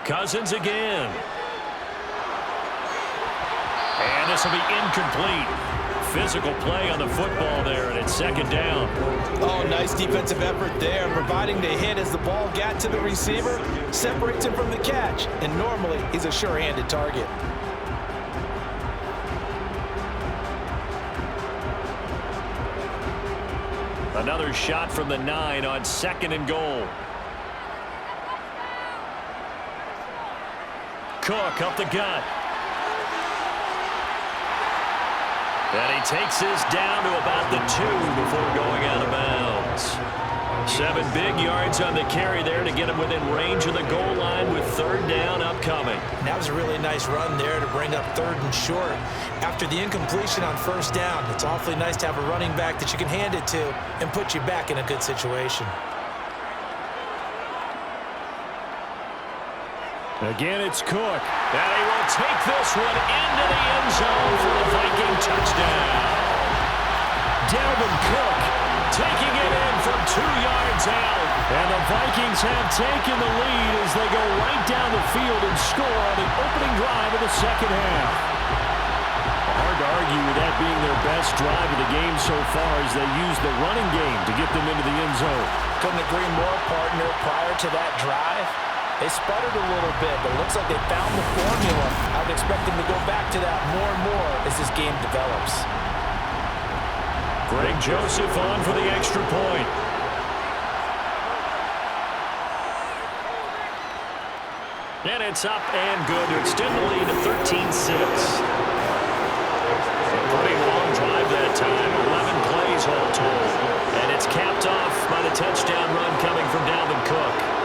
[SPEAKER 3] Cousins again. And this will be incomplete. Physical play on the football there, and it's second down.
[SPEAKER 4] Oh, nice defensive effort there, providing the hit as the ball got to the receiver, separates him from the catch, and normally he's a sure-handed target.
[SPEAKER 3] Another shot from the 9 on second and goal. Cook up the gut. And he takes this down to about the 2 before going out of bounds. 7 big yards on the carry there to get him within range of the goal line with third down upcoming.
[SPEAKER 4] That was a really nice run there to bring up third and short. After the incompletion on first down, it's awfully nice to have a running back that you can hand it to and put you back in a good situation.
[SPEAKER 3] Again, it's Cook. And he will take this one into the end zone for the Viking touchdown. Dalvin Cook taking it in from 2 yards out. And the Vikings have taken the lead as they go right down the field and score on the opening drive of the second half. Hard to argue with that being their best drive of the game so far as they use the running game to get them into the end zone.
[SPEAKER 4] Couldn't agree more, partner. Prior to that drive, they sputtered a little bit, but it looks like they found the formula. I would expect them to go back to that more and more as this game develops.
[SPEAKER 3] Greg Joseph on for the extra point. And it's up and good to extend the lead to 13-6. A pretty long drive that time, 11 plays all told. And it's capped off by the touchdown run coming from Dalvin Cook.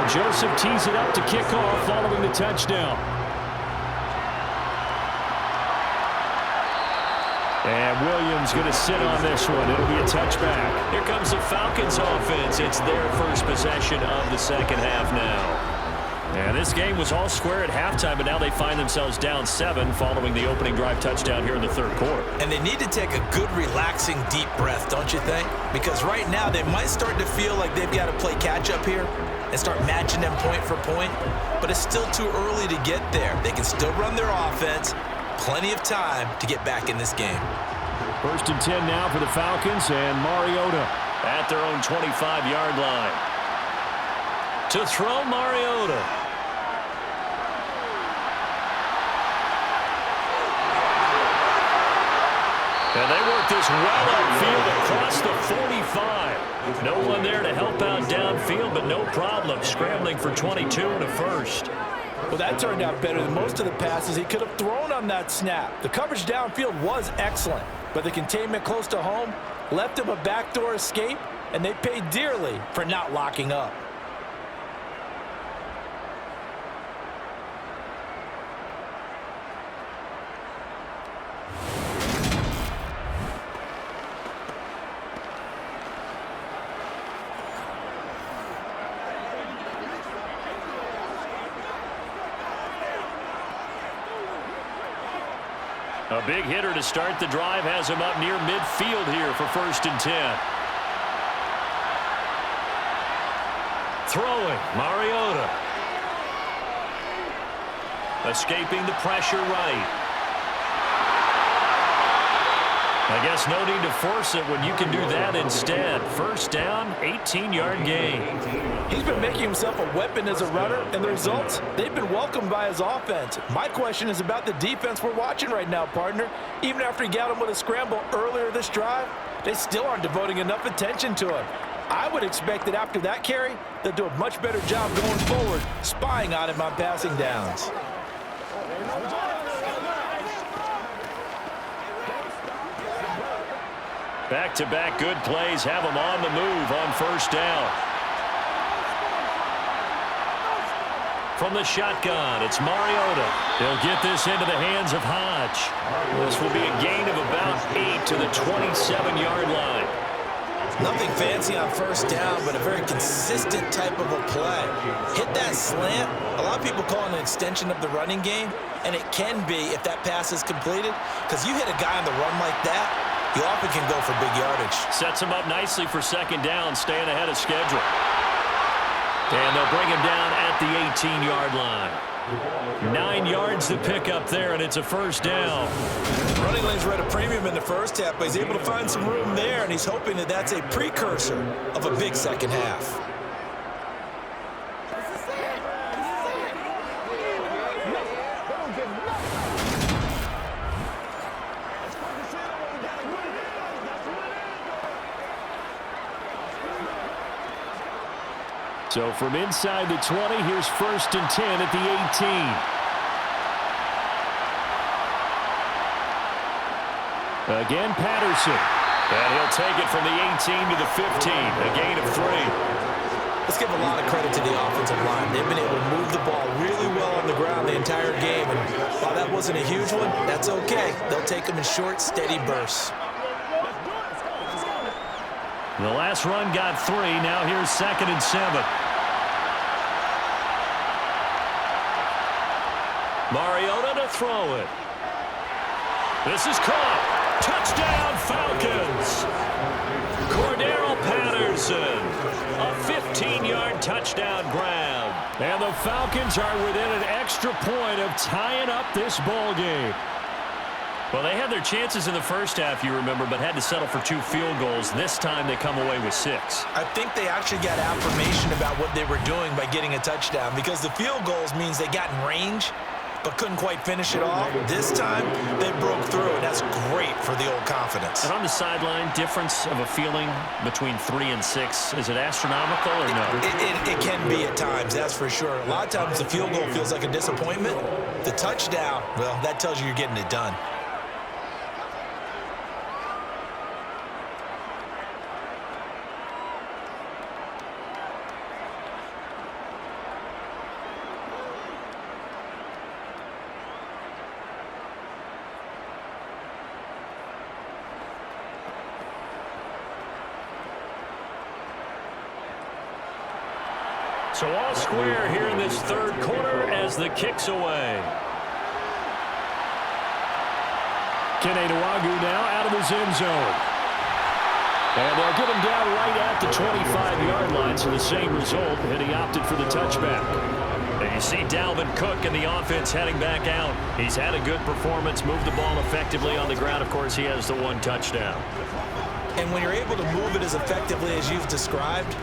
[SPEAKER 3] Joseph tees it up to kick off following the touchdown. And Williams going to sit on this one. It'll be a touchback. Here comes the Falcons offense. It's their first possession of the second half now. And this game was all square at halftime, but now they find themselves down 7 following the opening drive touchdown here in the third quarter.
[SPEAKER 4] And they need to take a good, relaxing, deep breath, don't you think? Because right now they might start to feel like they've got to play catch-up here and start matching them point for point, but it's still too early to get there. They can still run their offense. Plenty of time to get back in this game.
[SPEAKER 3] 1st and 10 now for the Falcons, and Mariota at their own 25-yard line. To throw, Mariota. And they work this well upfield across the 45. No one there to help out downfield, but no problem. Scrambling for 22 and a first.
[SPEAKER 4] Well, that turned out better than most of the passes he could have thrown on that snap. The coverage downfield was excellent, but the containment close to home left him a backdoor escape, and they paid dearly for not locking up.
[SPEAKER 3] A big hitter to start the drive has him up near midfield here for 1st and 10. Throwing, Mariota. Escaping the pressure right. I guess no need to force it when you can do that instead. 1st down, 18-yard gain.
[SPEAKER 4] He's been making himself a weapon as a runner, and the results, they've been welcomed by his offense. My question is about the defense we're watching right now, partner. Even after he got him with a scramble earlier this drive, they still aren't devoting enough attention to him. I would expect that after that carry, they'll do a much better job going forward, spying on him on passing downs.
[SPEAKER 3] Back-to-back good plays have them on the move on 1st down. From the shotgun, it's Mariota. He'll get this into the hands of Hodge. This will be a gain of about 8 to the 27-yard line.
[SPEAKER 4] Nothing fancy on 1st down, but a very consistent type of a play. Hit that slant. A lot of people call it an extension of the running game, and it can be if that pass is completed, because you hit a guy on the run like that, you often can go for big yardage.
[SPEAKER 3] Sets him up nicely for 2nd down, staying ahead of schedule. And they'll bring him down at the 18-yard line. 9 yards to pick up there, and it's a 1st down.
[SPEAKER 4] Running lanes were at a premium in the first half, but he's able to find some room there, and he's hoping that that's a precursor of a big second half.
[SPEAKER 3] So from inside the 20, here's 1st and 10 at the 18. Again, Patterson. And he'll take it from the 18 to the 15, a gain of 3.
[SPEAKER 4] Let's give a lot of credit to the offensive line. They've been able to move the ball really well on the ground the entire game. And while that wasn't a huge one, that's okay. They'll take them in short, steady bursts.
[SPEAKER 3] The last run got 3. Now here's 2nd and 7. Mariota to throw it. This is caught. Touchdown, Falcons. Cordero Patterson, a 15-yard touchdown grab. And the Falcons are within an extra point of tying up this ball game.
[SPEAKER 5] Well, they had their chances in the first half, you remember, but had to settle for 2 field goals. This time they come away with 6.
[SPEAKER 4] I think they actually got affirmation about what they were doing by getting a touchdown, because the field goals means they got in range but couldn't quite finish it off. This time, they broke through, and that's great for the old confidence.
[SPEAKER 5] And on the sideline, difference of a feeling between 3 and 6, is it astronomical or no?
[SPEAKER 4] It can be at times, that's for sure. A lot of times the field goal feels like a disappointment. The touchdown, well, that tells you you're getting it done.
[SPEAKER 3] So all square here in this third quarter as the kick's away. Keneduagu now out of his end zone. And they'll get him down right at the 25-yard line, so the same result, and he opted for the touchback.
[SPEAKER 5] And you see Dalvin Cook and the offense heading back out. He's had a good performance, moved the ball effectively on the ground. Of course, he has the 1 touchdown.
[SPEAKER 4] And when you're able to move it as effectively as you've described,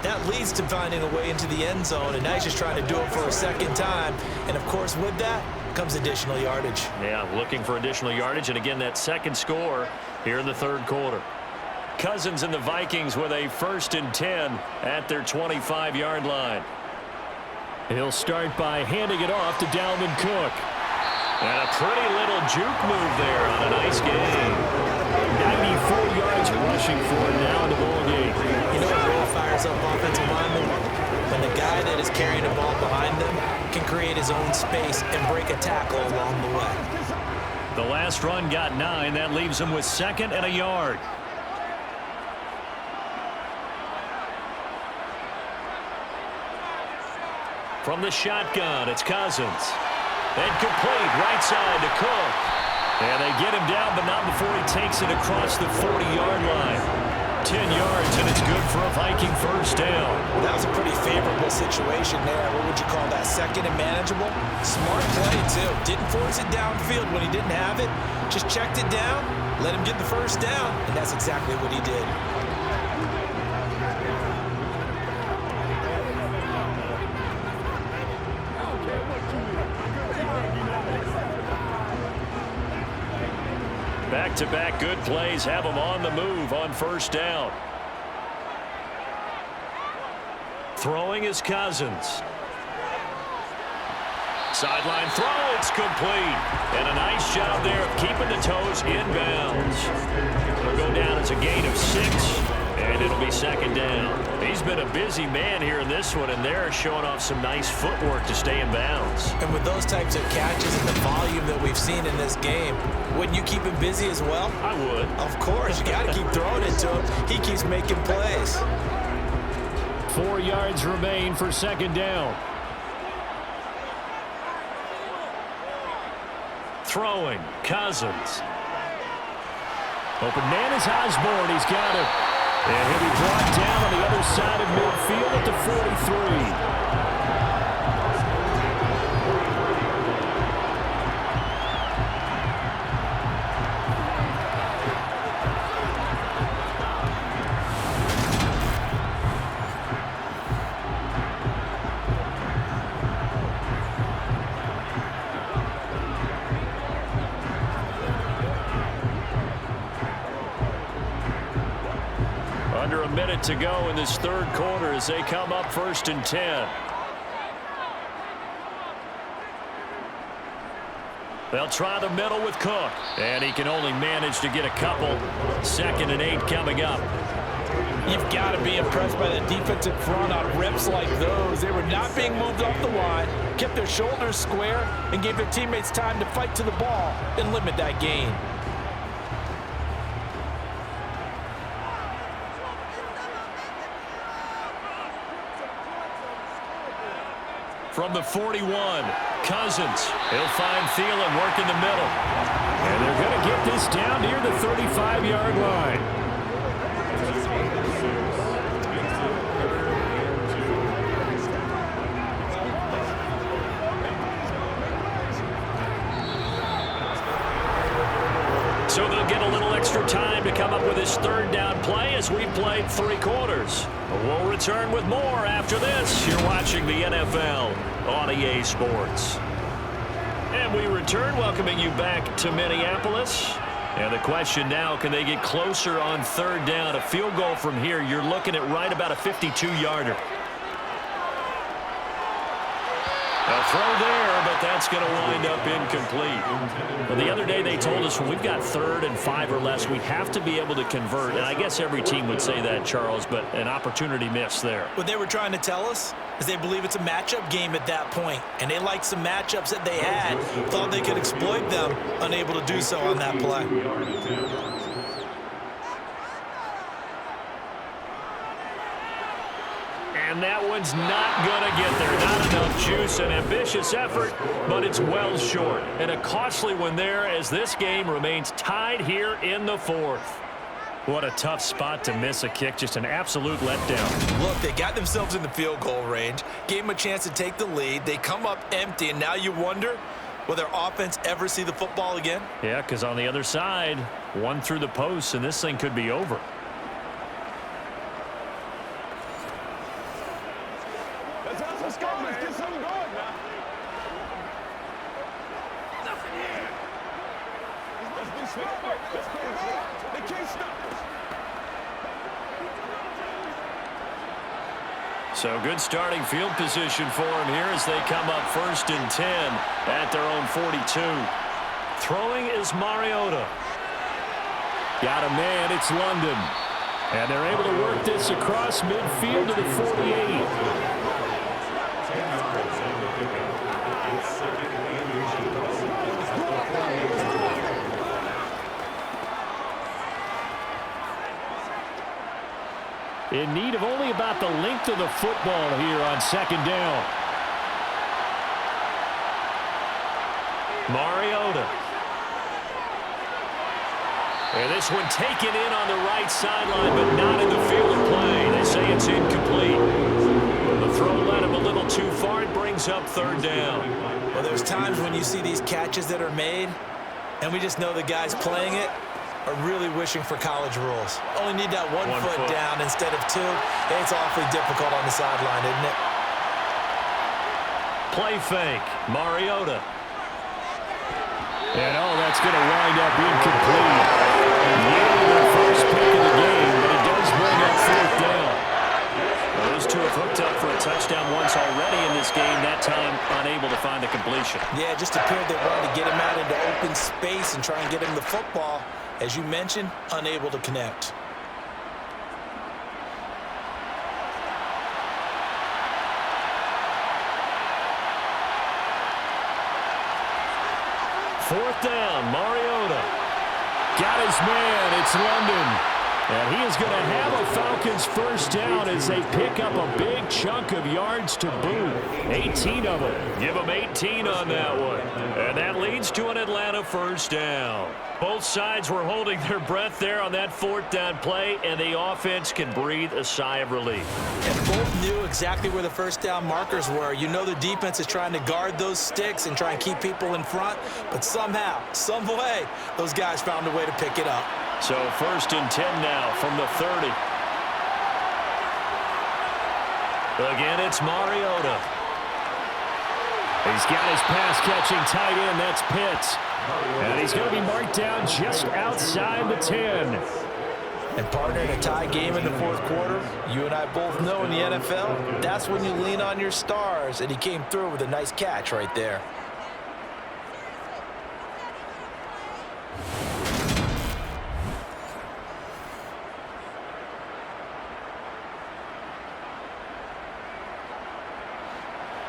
[SPEAKER 4] that leads to finding a way into the end zone, and now he's just trying to do it for a second time. And, of course, with that comes additional yardage.
[SPEAKER 5] Yeah, looking for additional yardage, and again, that second score here in the third quarter.
[SPEAKER 3] Cousins and the Vikings with a 1st and 10 at their 25-yard line. He'll start by handing it off to Dalvin Cook.
[SPEAKER 5] And a pretty little juke move there on a nice game.
[SPEAKER 3] 94 yards rushing for him now in the ball game.
[SPEAKER 4] You know what really fires up offensive linemen? When the guy that is carrying the ball behind them can create his own space and break a tackle along the way.
[SPEAKER 3] The last run got 9. That leaves him with 2nd and a yard. From the shotgun, it's Cousins. And complete right side to Cook. And they get him down, but not before he takes it across the 40-yard line. 10 yards, and it's good for a Viking first down.
[SPEAKER 4] That was a pretty favorable situation there. What would you call that? 2nd and manageable? Smart play, too. Didn't force it downfield when he didn't have it. Just checked it down, let him get the first down, and that's exactly what he did.
[SPEAKER 3] Back-to-back good plays have him on the move on first down. Throwing is Cousins. Sideline throw, it's complete. And a nice job there of keeping the toes in bounds. It'll go down as a gain of 6, and it'll be 2nd down. He's been a busy man here in this one, and they're showing off some nice footwork to stay in bounds.
[SPEAKER 4] And with those types of catches and the volume that we've seen in this game, wouldn't you keep him busy as well?
[SPEAKER 3] I would.
[SPEAKER 4] Of course. You got to keep throwing it to him. He keeps making plays.
[SPEAKER 3] 4 yards remain for 2nd down. Throwing, Cousins. Open man is Osborne. He's got it. And he'll be brought down on the other side of midfield at the 43. Under a minute to go in this third quarter as they come up 1st and 10. They'll try the middle with Cook, and he can only manage to get a couple. 2nd and 8 coming up.
[SPEAKER 6] You've got to be impressed by the defensive front on reps like those. They were not being moved off the line, kept their shoulders square, and gave their teammates time to fight to the ball and limit that gain.
[SPEAKER 5] From the 41, Cousins. He'll find Thielen work in the middle.
[SPEAKER 3] And they're going to get this down near the 35-yard line.
[SPEAKER 5] So they'll get a little extra time to come up with his third down play as we played 3 quarters. We'll return with more after this. You're watching the NFL on EA Sports. And we return, welcoming you back to Minneapolis. And the question now, can they get closer on third down? A field goal from here, you're looking at right about a 52-yarder. A throw there, but that's going to wind up incomplete. Well, the other day they told us when we've got 3rd and 5 or less, we have to be able to convert. And I guess every team would say that, Charles, but an opportunity missed there.
[SPEAKER 4] What they were trying to tell us is they believe it's a matchup game at that point, and they liked some matchups that they had, thought they could exploit them, unable to do so on that play.
[SPEAKER 5] And that one's not going to get there. Not enough juice. An ambitious effort, but it's well short. And a costly one there as this game remains tied here in the 4th.
[SPEAKER 3] What a tough spot to miss a kick. Just an absolute letdown.
[SPEAKER 4] Look, they got themselves in the field goal range, gave them a chance to take the lead. They come up empty, and now you wonder, will their offense ever see the football again?
[SPEAKER 3] Yeah, because on the other side, one through the post, and this thing could be over.
[SPEAKER 7] Let's go. Let's get something going now. Nothing here. Let's be smart. Let's go. They can't stop us.
[SPEAKER 5] So good starting field position for them here as they come up 1st and 10 at their own 42. Throwing is Mariota.
[SPEAKER 3] Got a man, it's London. And they're able to work this across midfield to the 48. In need of only about the length of the football here on 2nd down.
[SPEAKER 5] Mariota. And this one taken in on the right sideline, but not in the field of play. They say it's incomplete. The throw led him a little too far. It brings up 3rd down.
[SPEAKER 4] Well, there's times when you see these catches that are made, and we just know the guys playing it are really wishing for college rules. Only need that one foot down instead of 2. It's awfully difficult on the sideline, isn't it?
[SPEAKER 5] Play fake. Mariota.
[SPEAKER 3] And that's going to wind up incomplete. Nearly their first pick of the game, but it does bring up 4th down.
[SPEAKER 5] Well, those two have hooked up for a touchdown once already in this game, that time unable to find a completion.
[SPEAKER 4] Yeah, just appeared they wanted to get him out into open space and try and get him the football. As you mentioned, unable to connect.
[SPEAKER 5] Fourth down, Mariota.
[SPEAKER 3] Got his man, it's London. And he is going to have a Falcons first down as they pick up a big chunk of yards to boot. 18 of them.
[SPEAKER 5] Give them 18 on that one. And that leads to an Atlanta first down. Both sides were holding their breath there on that 4th down play, and the offense can breathe a sigh of relief.
[SPEAKER 4] And both knew exactly where the first down markers were. You know the defense is trying to guard those sticks and try and keep people in front, but somehow, some way, those guys found a way to pick it up.
[SPEAKER 5] So 1st and 10 now from the 30. Again, it's Mariota.
[SPEAKER 3] He's got his pass-catching tight end. That's Pitts. And he's going to be marked down just outside the 10.
[SPEAKER 4] And partner, in a tie game in the 4th quarter, you and I both know in the NFL, that's when you lean on your stars. And he came through with a nice catch right there.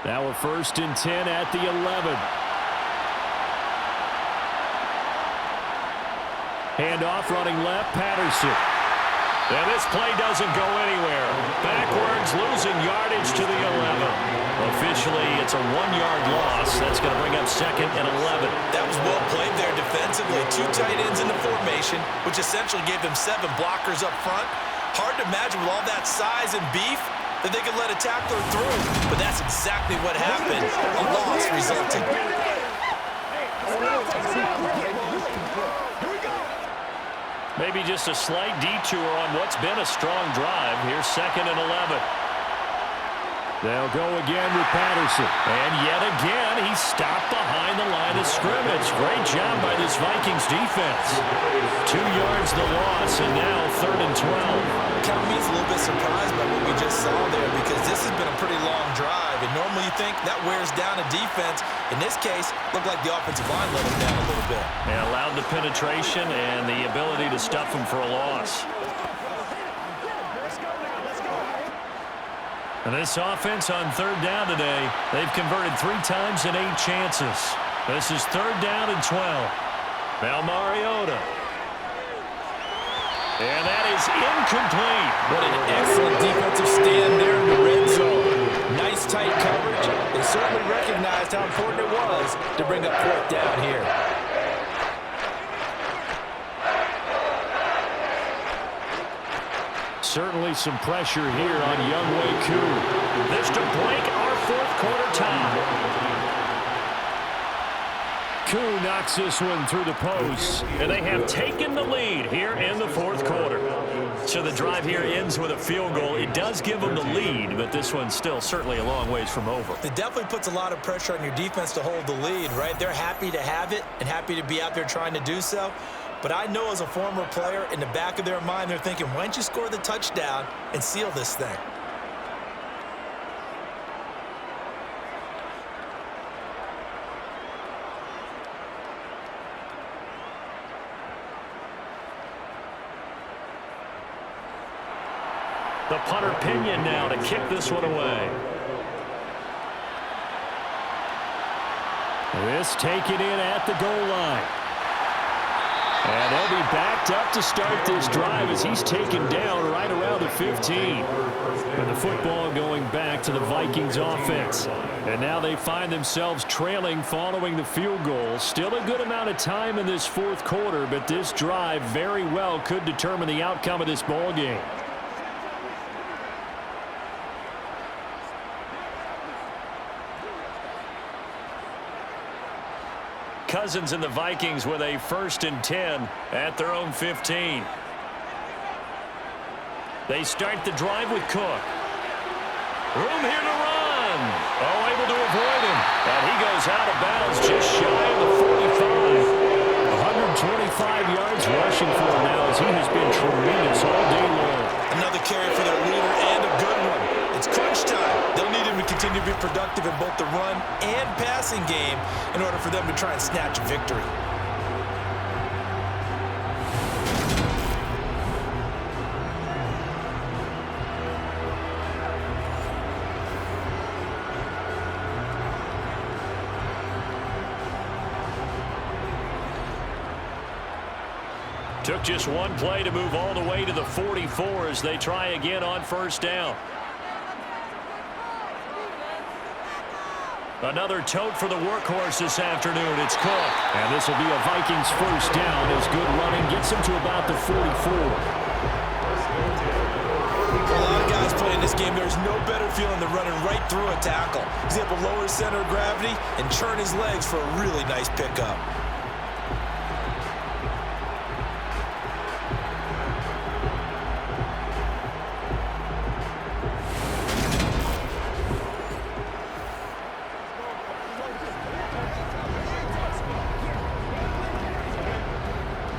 [SPEAKER 3] Now a 1st and 10 at the 11. Handoff running left, Patterson.
[SPEAKER 5] And this play doesn't go anywhere. Backwards, losing yardage to the 11. Officially, it's That's a 1-yard loss. That's going to bring up 2nd and 11.
[SPEAKER 4] That was well played there defensively. 2 tight ends in the formation, which essentially gave them 7 blockers up front. Hard to imagine with all that size and beef that they could let a tackler through. But that's exactly what happened. A loss resulted.
[SPEAKER 5] Maybe just a slight detour on what's been a strong drive. Here's 2nd and 11.
[SPEAKER 3] They'll go again with Patterson.
[SPEAKER 5] And yet again, he's stopped behind the line of scrimmage. Great job by this Vikings defense. 2 yards the loss, and now 3rd and 12.
[SPEAKER 4] Kind of means a little bit surprised by what we just saw there, because this has been a pretty long drive, and normally you think that wears down a defense. In this case, looked like the offensive line let them down a little bit.
[SPEAKER 5] And allowed the penetration and the ability to stuff him for a loss. And this offense on 3rd down today, they've converted 3 times in 8 chances. This is 3rd down and 12. Now Mariota. And that is incomplete.
[SPEAKER 4] What an excellent defensive stand there in the red zone. Nice tight coverage. They certainly recognized how important it was to bring up 4th down here.
[SPEAKER 3] Certainly some pressure here on Younghoe Koo.
[SPEAKER 5] This to break our 4th quarter tie.
[SPEAKER 3] Koo knocks this one through the post.
[SPEAKER 5] And they have taken the lead here in the 4th quarter. So the drive here ends with a field goal. It does give them the lead, but this one's still certainly a long ways from over.
[SPEAKER 4] It definitely puts a lot of pressure on your defense to hold the lead, right? They're happy to have it and happy to be out there trying to do so. But I know as a former player, in the back of their mind, they're thinking, why don't you score the touchdown and seal this thing?
[SPEAKER 5] The punter Pinion now to kick this one away.
[SPEAKER 3] This taken in at the goal line. And they'll be backed up to start this drive as he's taken down right around the 15. And the football going back to the Vikings offense. And now they find themselves trailing following the field goal. Still a good amount of time in this 4th quarter, but this drive very well could determine the outcome of this ball game.
[SPEAKER 5] Cousins and the Vikings with a 1st and 10 at their own 15. They start the drive with Cook. Room here to run. Oh, able to avoid him. And he goes out of bounds just shy of the 45.
[SPEAKER 3] 125 yards rushing for him now as he has been tremendous all day long.
[SPEAKER 4] Another carry for their leader and a good one. It's crunch time. They'll need him to continue to be productive in both the run and passing game in order for them to try and snatch a victory.
[SPEAKER 5] Took just one play to move all the way to the 44 as they try again on 1st down. Another tote for the workhorse this afternoon. It's Cook.
[SPEAKER 3] And this will be a Vikings 1st down as good running gets him to about the 44.
[SPEAKER 4] A lot of guys playing this game, there's no better feeling than running right through a tackle. He's able to lower his center of gravity and churn his legs for a really nice pickup.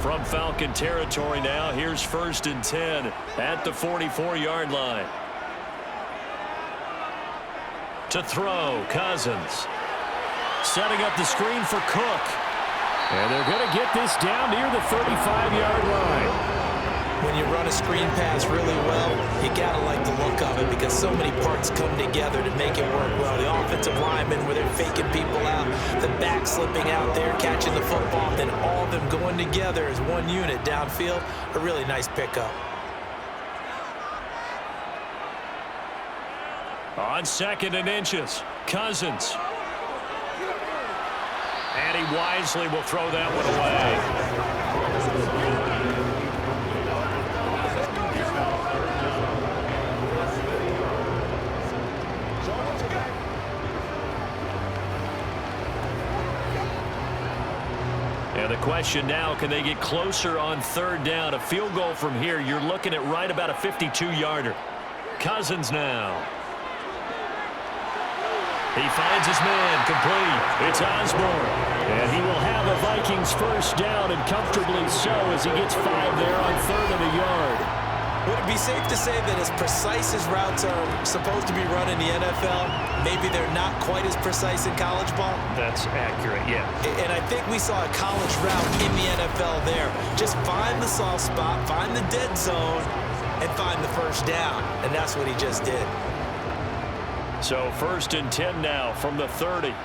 [SPEAKER 5] From Falcon territory now, here's 1st and 10 at the 44-yard line. To throw, Cousins. Setting up the screen for Cook.
[SPEAKER 3] And they're going to get this down near the 35-yard line.
[SPEAKER 4] When you run a screen pass really well, you got to like the look of it because so many parts come together to make it work well. The offensive linemen where they're faking people out, the back slipping out there, catching the football, then all of them going together as one unit downfield. A really nice pickup.
[SPEAKER 3] On 2nd and inches, Cousins. And he wisely will throw that one away. And the question now, can they get closer on 3rd down? A field goal from here, you're looking at right about a 52-yarder. Cousins now. He finds his man, complete. It's Osborne. And he will have a Vikings 1st down, and comfortably so, as he gets 5 there on 3rd and a yard.
[SPEAKER 4] Would it be safe to say that as precise as routes are supposed to be run in the NFL, maybe they're not quite as precise in college ball?
[SPEAKER 3] That's accurate, yeah.
[SPEAKER 4] And I think we saw a college route in the NFL there. Just find the soft spot, find the dead zone, and find the 1st down. And that's what he just did.
[SPEAKER 3] So 1st and 10 now from the 30.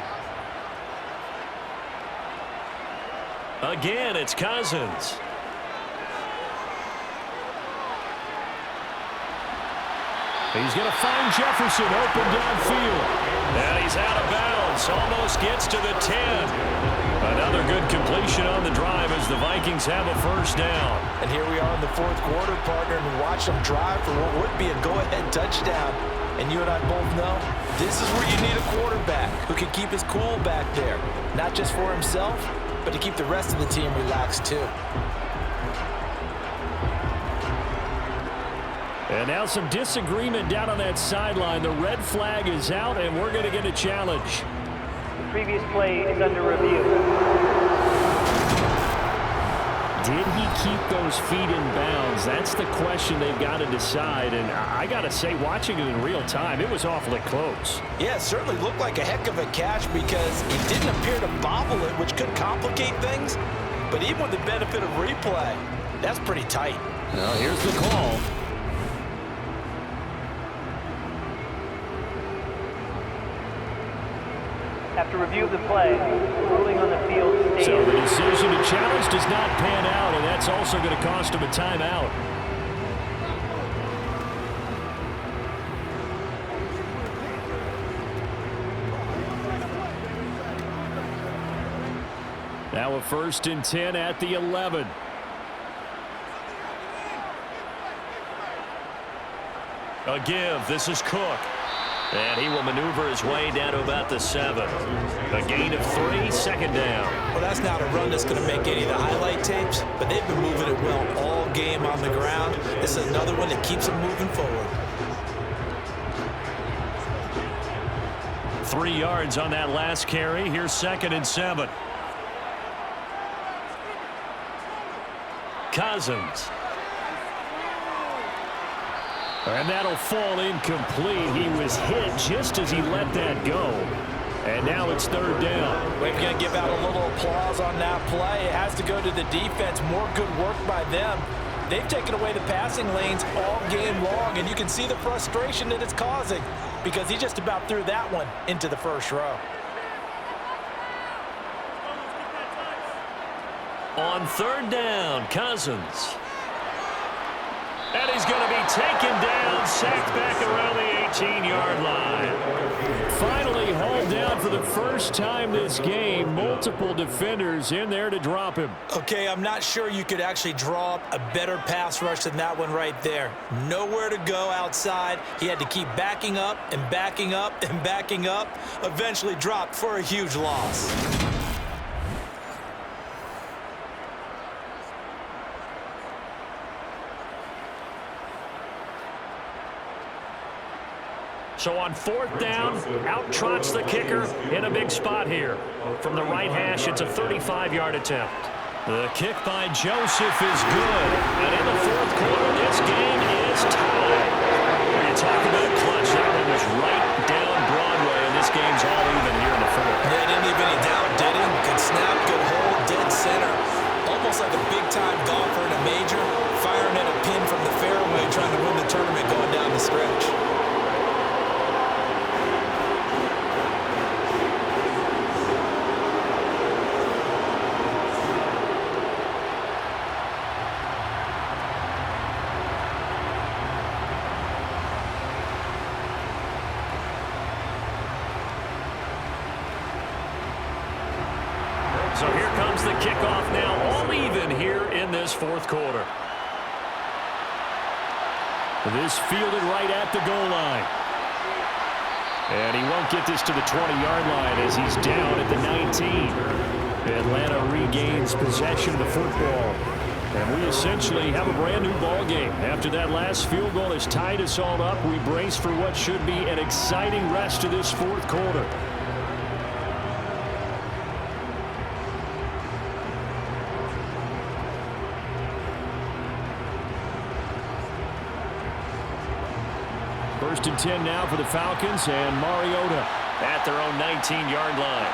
[SPEAKER 3] Again, it's Cousins. He's going to find Jefferson open downfield. And he's out of bounds. Almost gets to the 10. Another good completion on the drive as the Vikings have a 1st down.
[SPEAKER 4] And here we are in the 4th quarter, partner, and watch them drive for what would be a go-ahead touchdown. And you and I both know this is where you need a quarterback who can keep his cool back there. Not just for himself, but to keep the rest of the team relaxed too.
[SPEAKER 3] And now some disagreement down on that sideline. The red flag is out, and we're going to get a challenge.
[SPEAKER 8] The previous play is under review.
[SPEAKER 3] Did he keep those feet in bounds? That's the question they've got to decide. And I got to say, watching it in real time, it was awfully close.
[SPEAKER 4] Yeah, it certainly looked like a heck of a catch because he didn't appear to bobble it, which could complicate things. But even with the benefit of replay, that's pretty tight.
[SPEAKER 3] Now, here's the call.
[SPEAKER 8] After review of the play, ruling on the field stands.
[SPEAKER 3] So the decision to challenge does not pan out, and that's also going to cost him a timeout. Now a 1st and 10 at the 11. A give. This is Cook. And he will maneuver his way down to about the 7. A gain of 3, 2nd down.
[SPEAKER 4] Well, that's not a run that's going to make any of the highlight tapes, but they've been moving it well all game on the ground. This is another one that keeps them moving forward.
[SPEAKER 3] 3 yards on that last carry. Here's 2nd and 7. Cousins. And that'll fall incomplete. He was hit just as he let that go. And now it's 3rd down.
[SPEAKER 4] We're going to give out a little applause on that play. It has to go to the defense. More good work by them. They've taken away the passing lanes all game long, and you can see the frustration that it's causing because he just about threw that one into the 1st row.
[SPEAKER 3] On 3rd down, Cousins. And he's going to be taken down, sacked back around the 18-yard line. Finally hauled down for the first time this game. Multiple defenders in there to drop him.
[SPEAKER 4] Okay, I'm not sure you could actually draw up a better pass rush than that one right there. Nowhere to go outside. He had to keep backing up and backing up and backing up. Eventually dropped for a huge loss.
[SPEAKER 3] So on 4th down, out trots the kicker in a big spot here. From the right hash, it's a 35-yard attempt. The kick by Joseph is good. And in the 4th quarter, this game is tied. You talk about clutch. That one was right down Broadway, and this game's all even here in the 4th.
[SPEAKER 4] Yeah, didn't leave any doubt, did he? Good snap, good hold, dead center. Almost like a big-time golfer in a major, firing at a pin from the fairway, trying to win the tournament going down the stretch.
[SPEAKER 5] So here comes the kickoff now, all even here in this fourth quarter.
[SPEAKER 3] This fielded right at the goal line. And he won't get this to the 20-yard line as he's down at the 19. Atlanta regains possession of the football. And we essentially have a brand new ball game. After that last field goal has tied us all up, we brace for what should be an exciting rest of this fourth quarter. First and 10 now for the Falcons, and Mariota
[SPEAKER 5] at their own 19-yard line.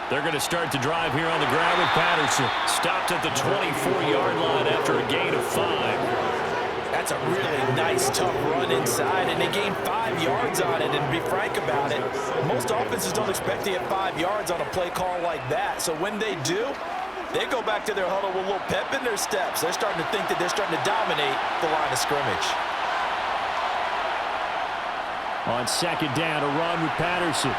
[SPEAKER 5] They're going to start the drive here on the ground with Patterson. Stopped at the 24-yard line after a gain of 5.
[SPEAKER 4] That's a really nice, tough run inside, and they gained 5 yards on it. And to be frank about it, most offenses don't expect to get 5 yards on a play call like that. So when they do, they go back to their huddle with a little pep in their steps. They're starting to think that they're starting to dominate the line of scrimmage.
[SPEAKER 3] On second down, a run with Patterson.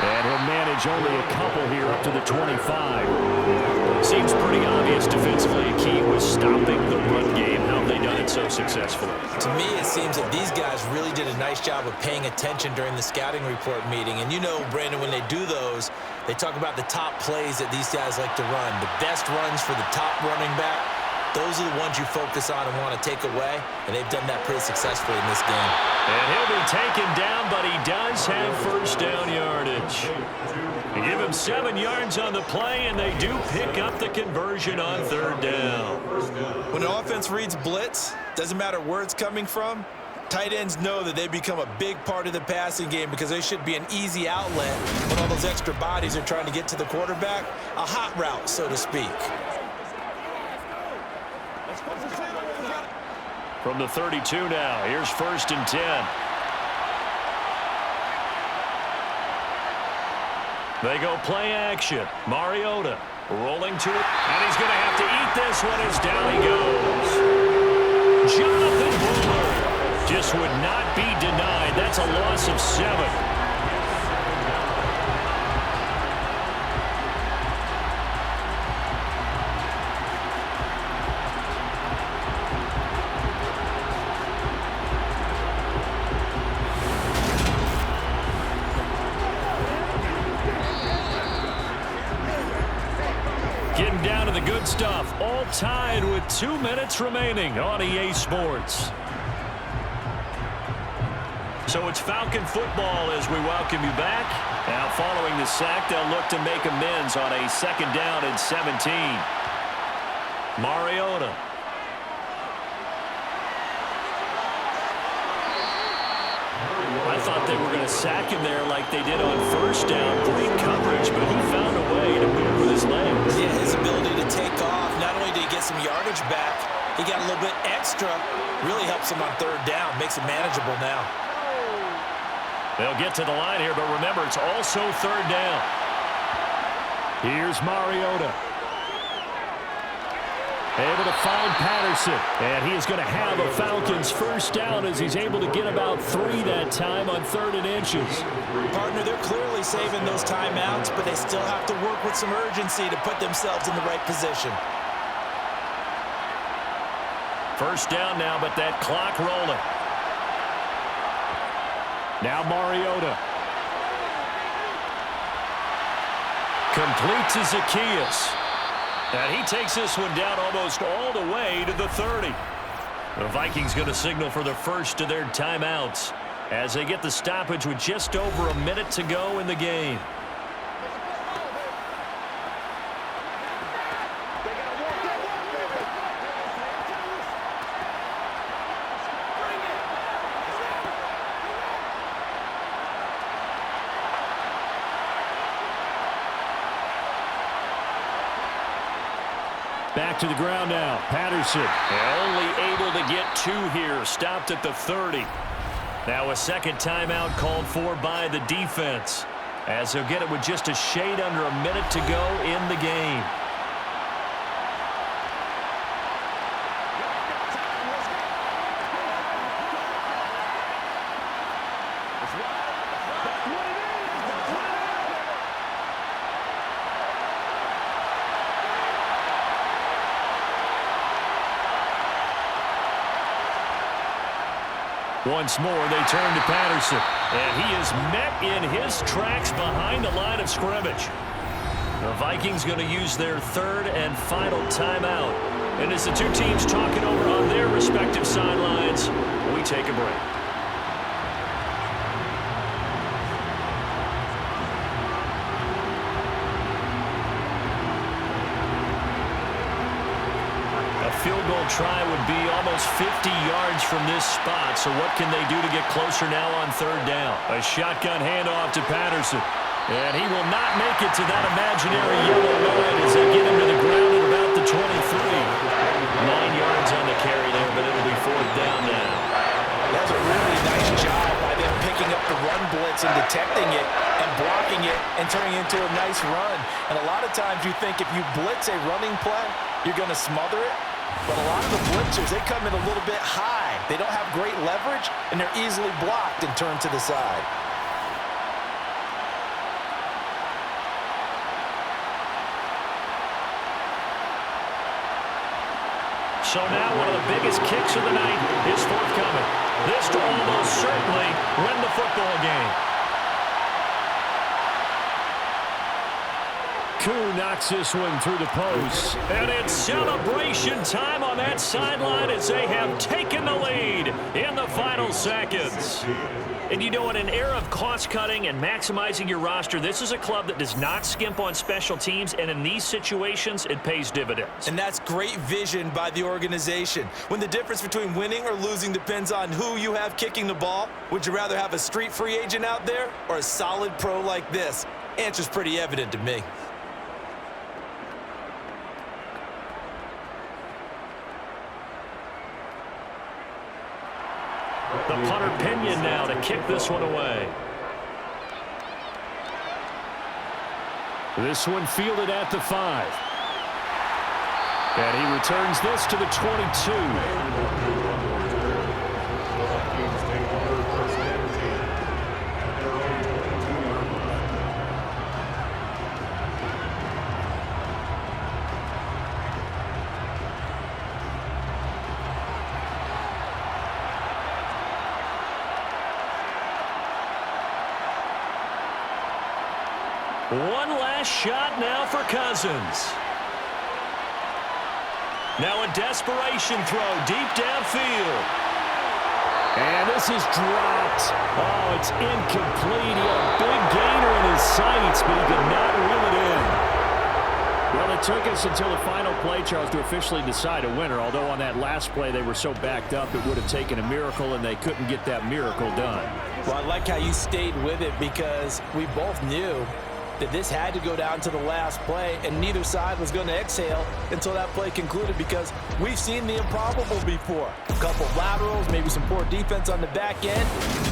[SPEAKER 3] And he'll manage only a couple here up to the 25.
[SPEAKER 5] Seems pretty obvious defensively. A key was stopping the run game. How have they done it so successfully?
[SPEAKER 4] To me, it seems that these guys really did a nice job of paying attention during the scouting report meeting. And you know, Brandon, when they do those, they talk about the top plays that these guys like to run. The best runs for the top running back. Those are the ones you focus on and want to take away, and they've done that pretty successfully in this game.
[SPEAKER 5] And he'll be taken down, but he does have first down yardage. They give him 7 yards on the play, and they do pick up the conversion on third down.
[SPEAKER 4] When an offense reads blitz, doesn't matter where it's coming from, tight ends know that they become a big part of the passing game because they should be an easy outlet when all those extra bodies are trying to get to the quarterback. A hot route, so to speak.
[SPEAKER 5] From the 32 now, here's first and 10. They go play action. Mariota rolling to it, and he's going to have to eat this one as down he goes. Jonathan Bullard just would not be denied. That's a loss of 7. Getting down to the good stuff, all tied with 2 minutes remaining on EA Sports. So it's Falcon football as we welcome you back. Now following the sack, they'll look to make amends on a second down and 17. Mariota. I thought they were going to sack him there like they did on first down. Great coverage, but he found a way to move with his legs.
[SPEAKER 4] Yeah, his ability to take off, not only did he get some yardage back, he got a little bit extra. Really helps him on third down, makes it manageable now.
[SPEAKER 5] They'll get to the line here, but remember, it's also third down.
[SPEAKER 3] Here's Mariota. Able to find Patterson, and he is going to have a Falcons first down as he's able to get about 3 that time on 3rd and inches.
[SPEAKER 4] Partner, they're clearly saving those timeouts, but they still have to work with some urgency to put themselves in the right position.
[SPEAKER 5] First down now, but that clock rolling.
[SPEAKER 3] Now Mariota.
[SPEAKER 5] Complete to Zacchaeus. And he takes this one down almost all the way to the 30. The Vikings going to signal for the first of their timeouts as they get the stoppage with just over a minute to go in the game.
[SPEAKER 3] Back to the ground now. Patterson.
[SPEAKER 5] Only able to get 2 here. Stopped at the 30. Now a second timeout called for by the defense, as they'll get it with just a shade under a minute to go in the game.
[SPEAKER 3] Once more, they turn to Patterson. And he is met in his tracks behind the line of scrimmage. The Vikings going to use their third and final timeout. And as the two teams talking over on their respective sidelines, we take a break. Field goal try would be almost 50 yards from this spot. So what can they do to get closer now on third down? A shotgun handoff to Patterson. And he will not make it to that imaginary yellow line as they get him to the ground at about the 23. 9 yards on the carry there, but it'll be fourth down now.
[SPEAKER 4] That's a really nice job by them picking up the run blitz and detecting it and blocking it and turning it into a nice run. And a lot of times you think if you blitz a running play, you're going to smother it. But a lot of the blitzers, they come in a little bit high. They don't have great leverage, and they're easily blocked and turned to the side.
[SPEAKER 3] So now one of the biggest kicks of the night is forthcoming. This to almost certainly win the football game. Koo knocks this one through the post. And it's celebration time on that sideline as they have taken the lead in the final seconds. And you know, in an era of cost-cutting and maximizing your roster, this is a club that does not skimp on special teams, and in these situations, it pays dividends.
[SPEAKER 4] And that's great vision by the organization. When the difference between winning or losing depends on who you have kicking the ball, would you rather have a street free agent out there or a solid pro like this? Answer's pretty evident to me.
[SPEAKER 3] The punter Pinion now to kick this one away. This one fielded at the 5. And he returns this to the 22. One last shot now for Cousins. Now a desperation throw deep downfield. And this is dropped. Oh, it's incomplete. He had a big gainer in his sights, but he could not reel it in. Well, it took us until the final play, Charles, to officially decide a winner. Although on that last play they were so backed up, it would have taken a miracle, and they couldn't get that miracle done.
[SPEAKER 4] Well, I like how you stayed with it because we both knew that this had to go down to the last play, and neither side was going to exhale until that play concluded because we've seen the improbable before. A couple of laterals, maybe some poor defense on the back end.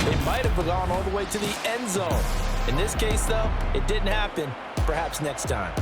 [SPEAKER 4] They might have gone all the way to the end zone. In this case, though, it didn't happen. Perhaps next time.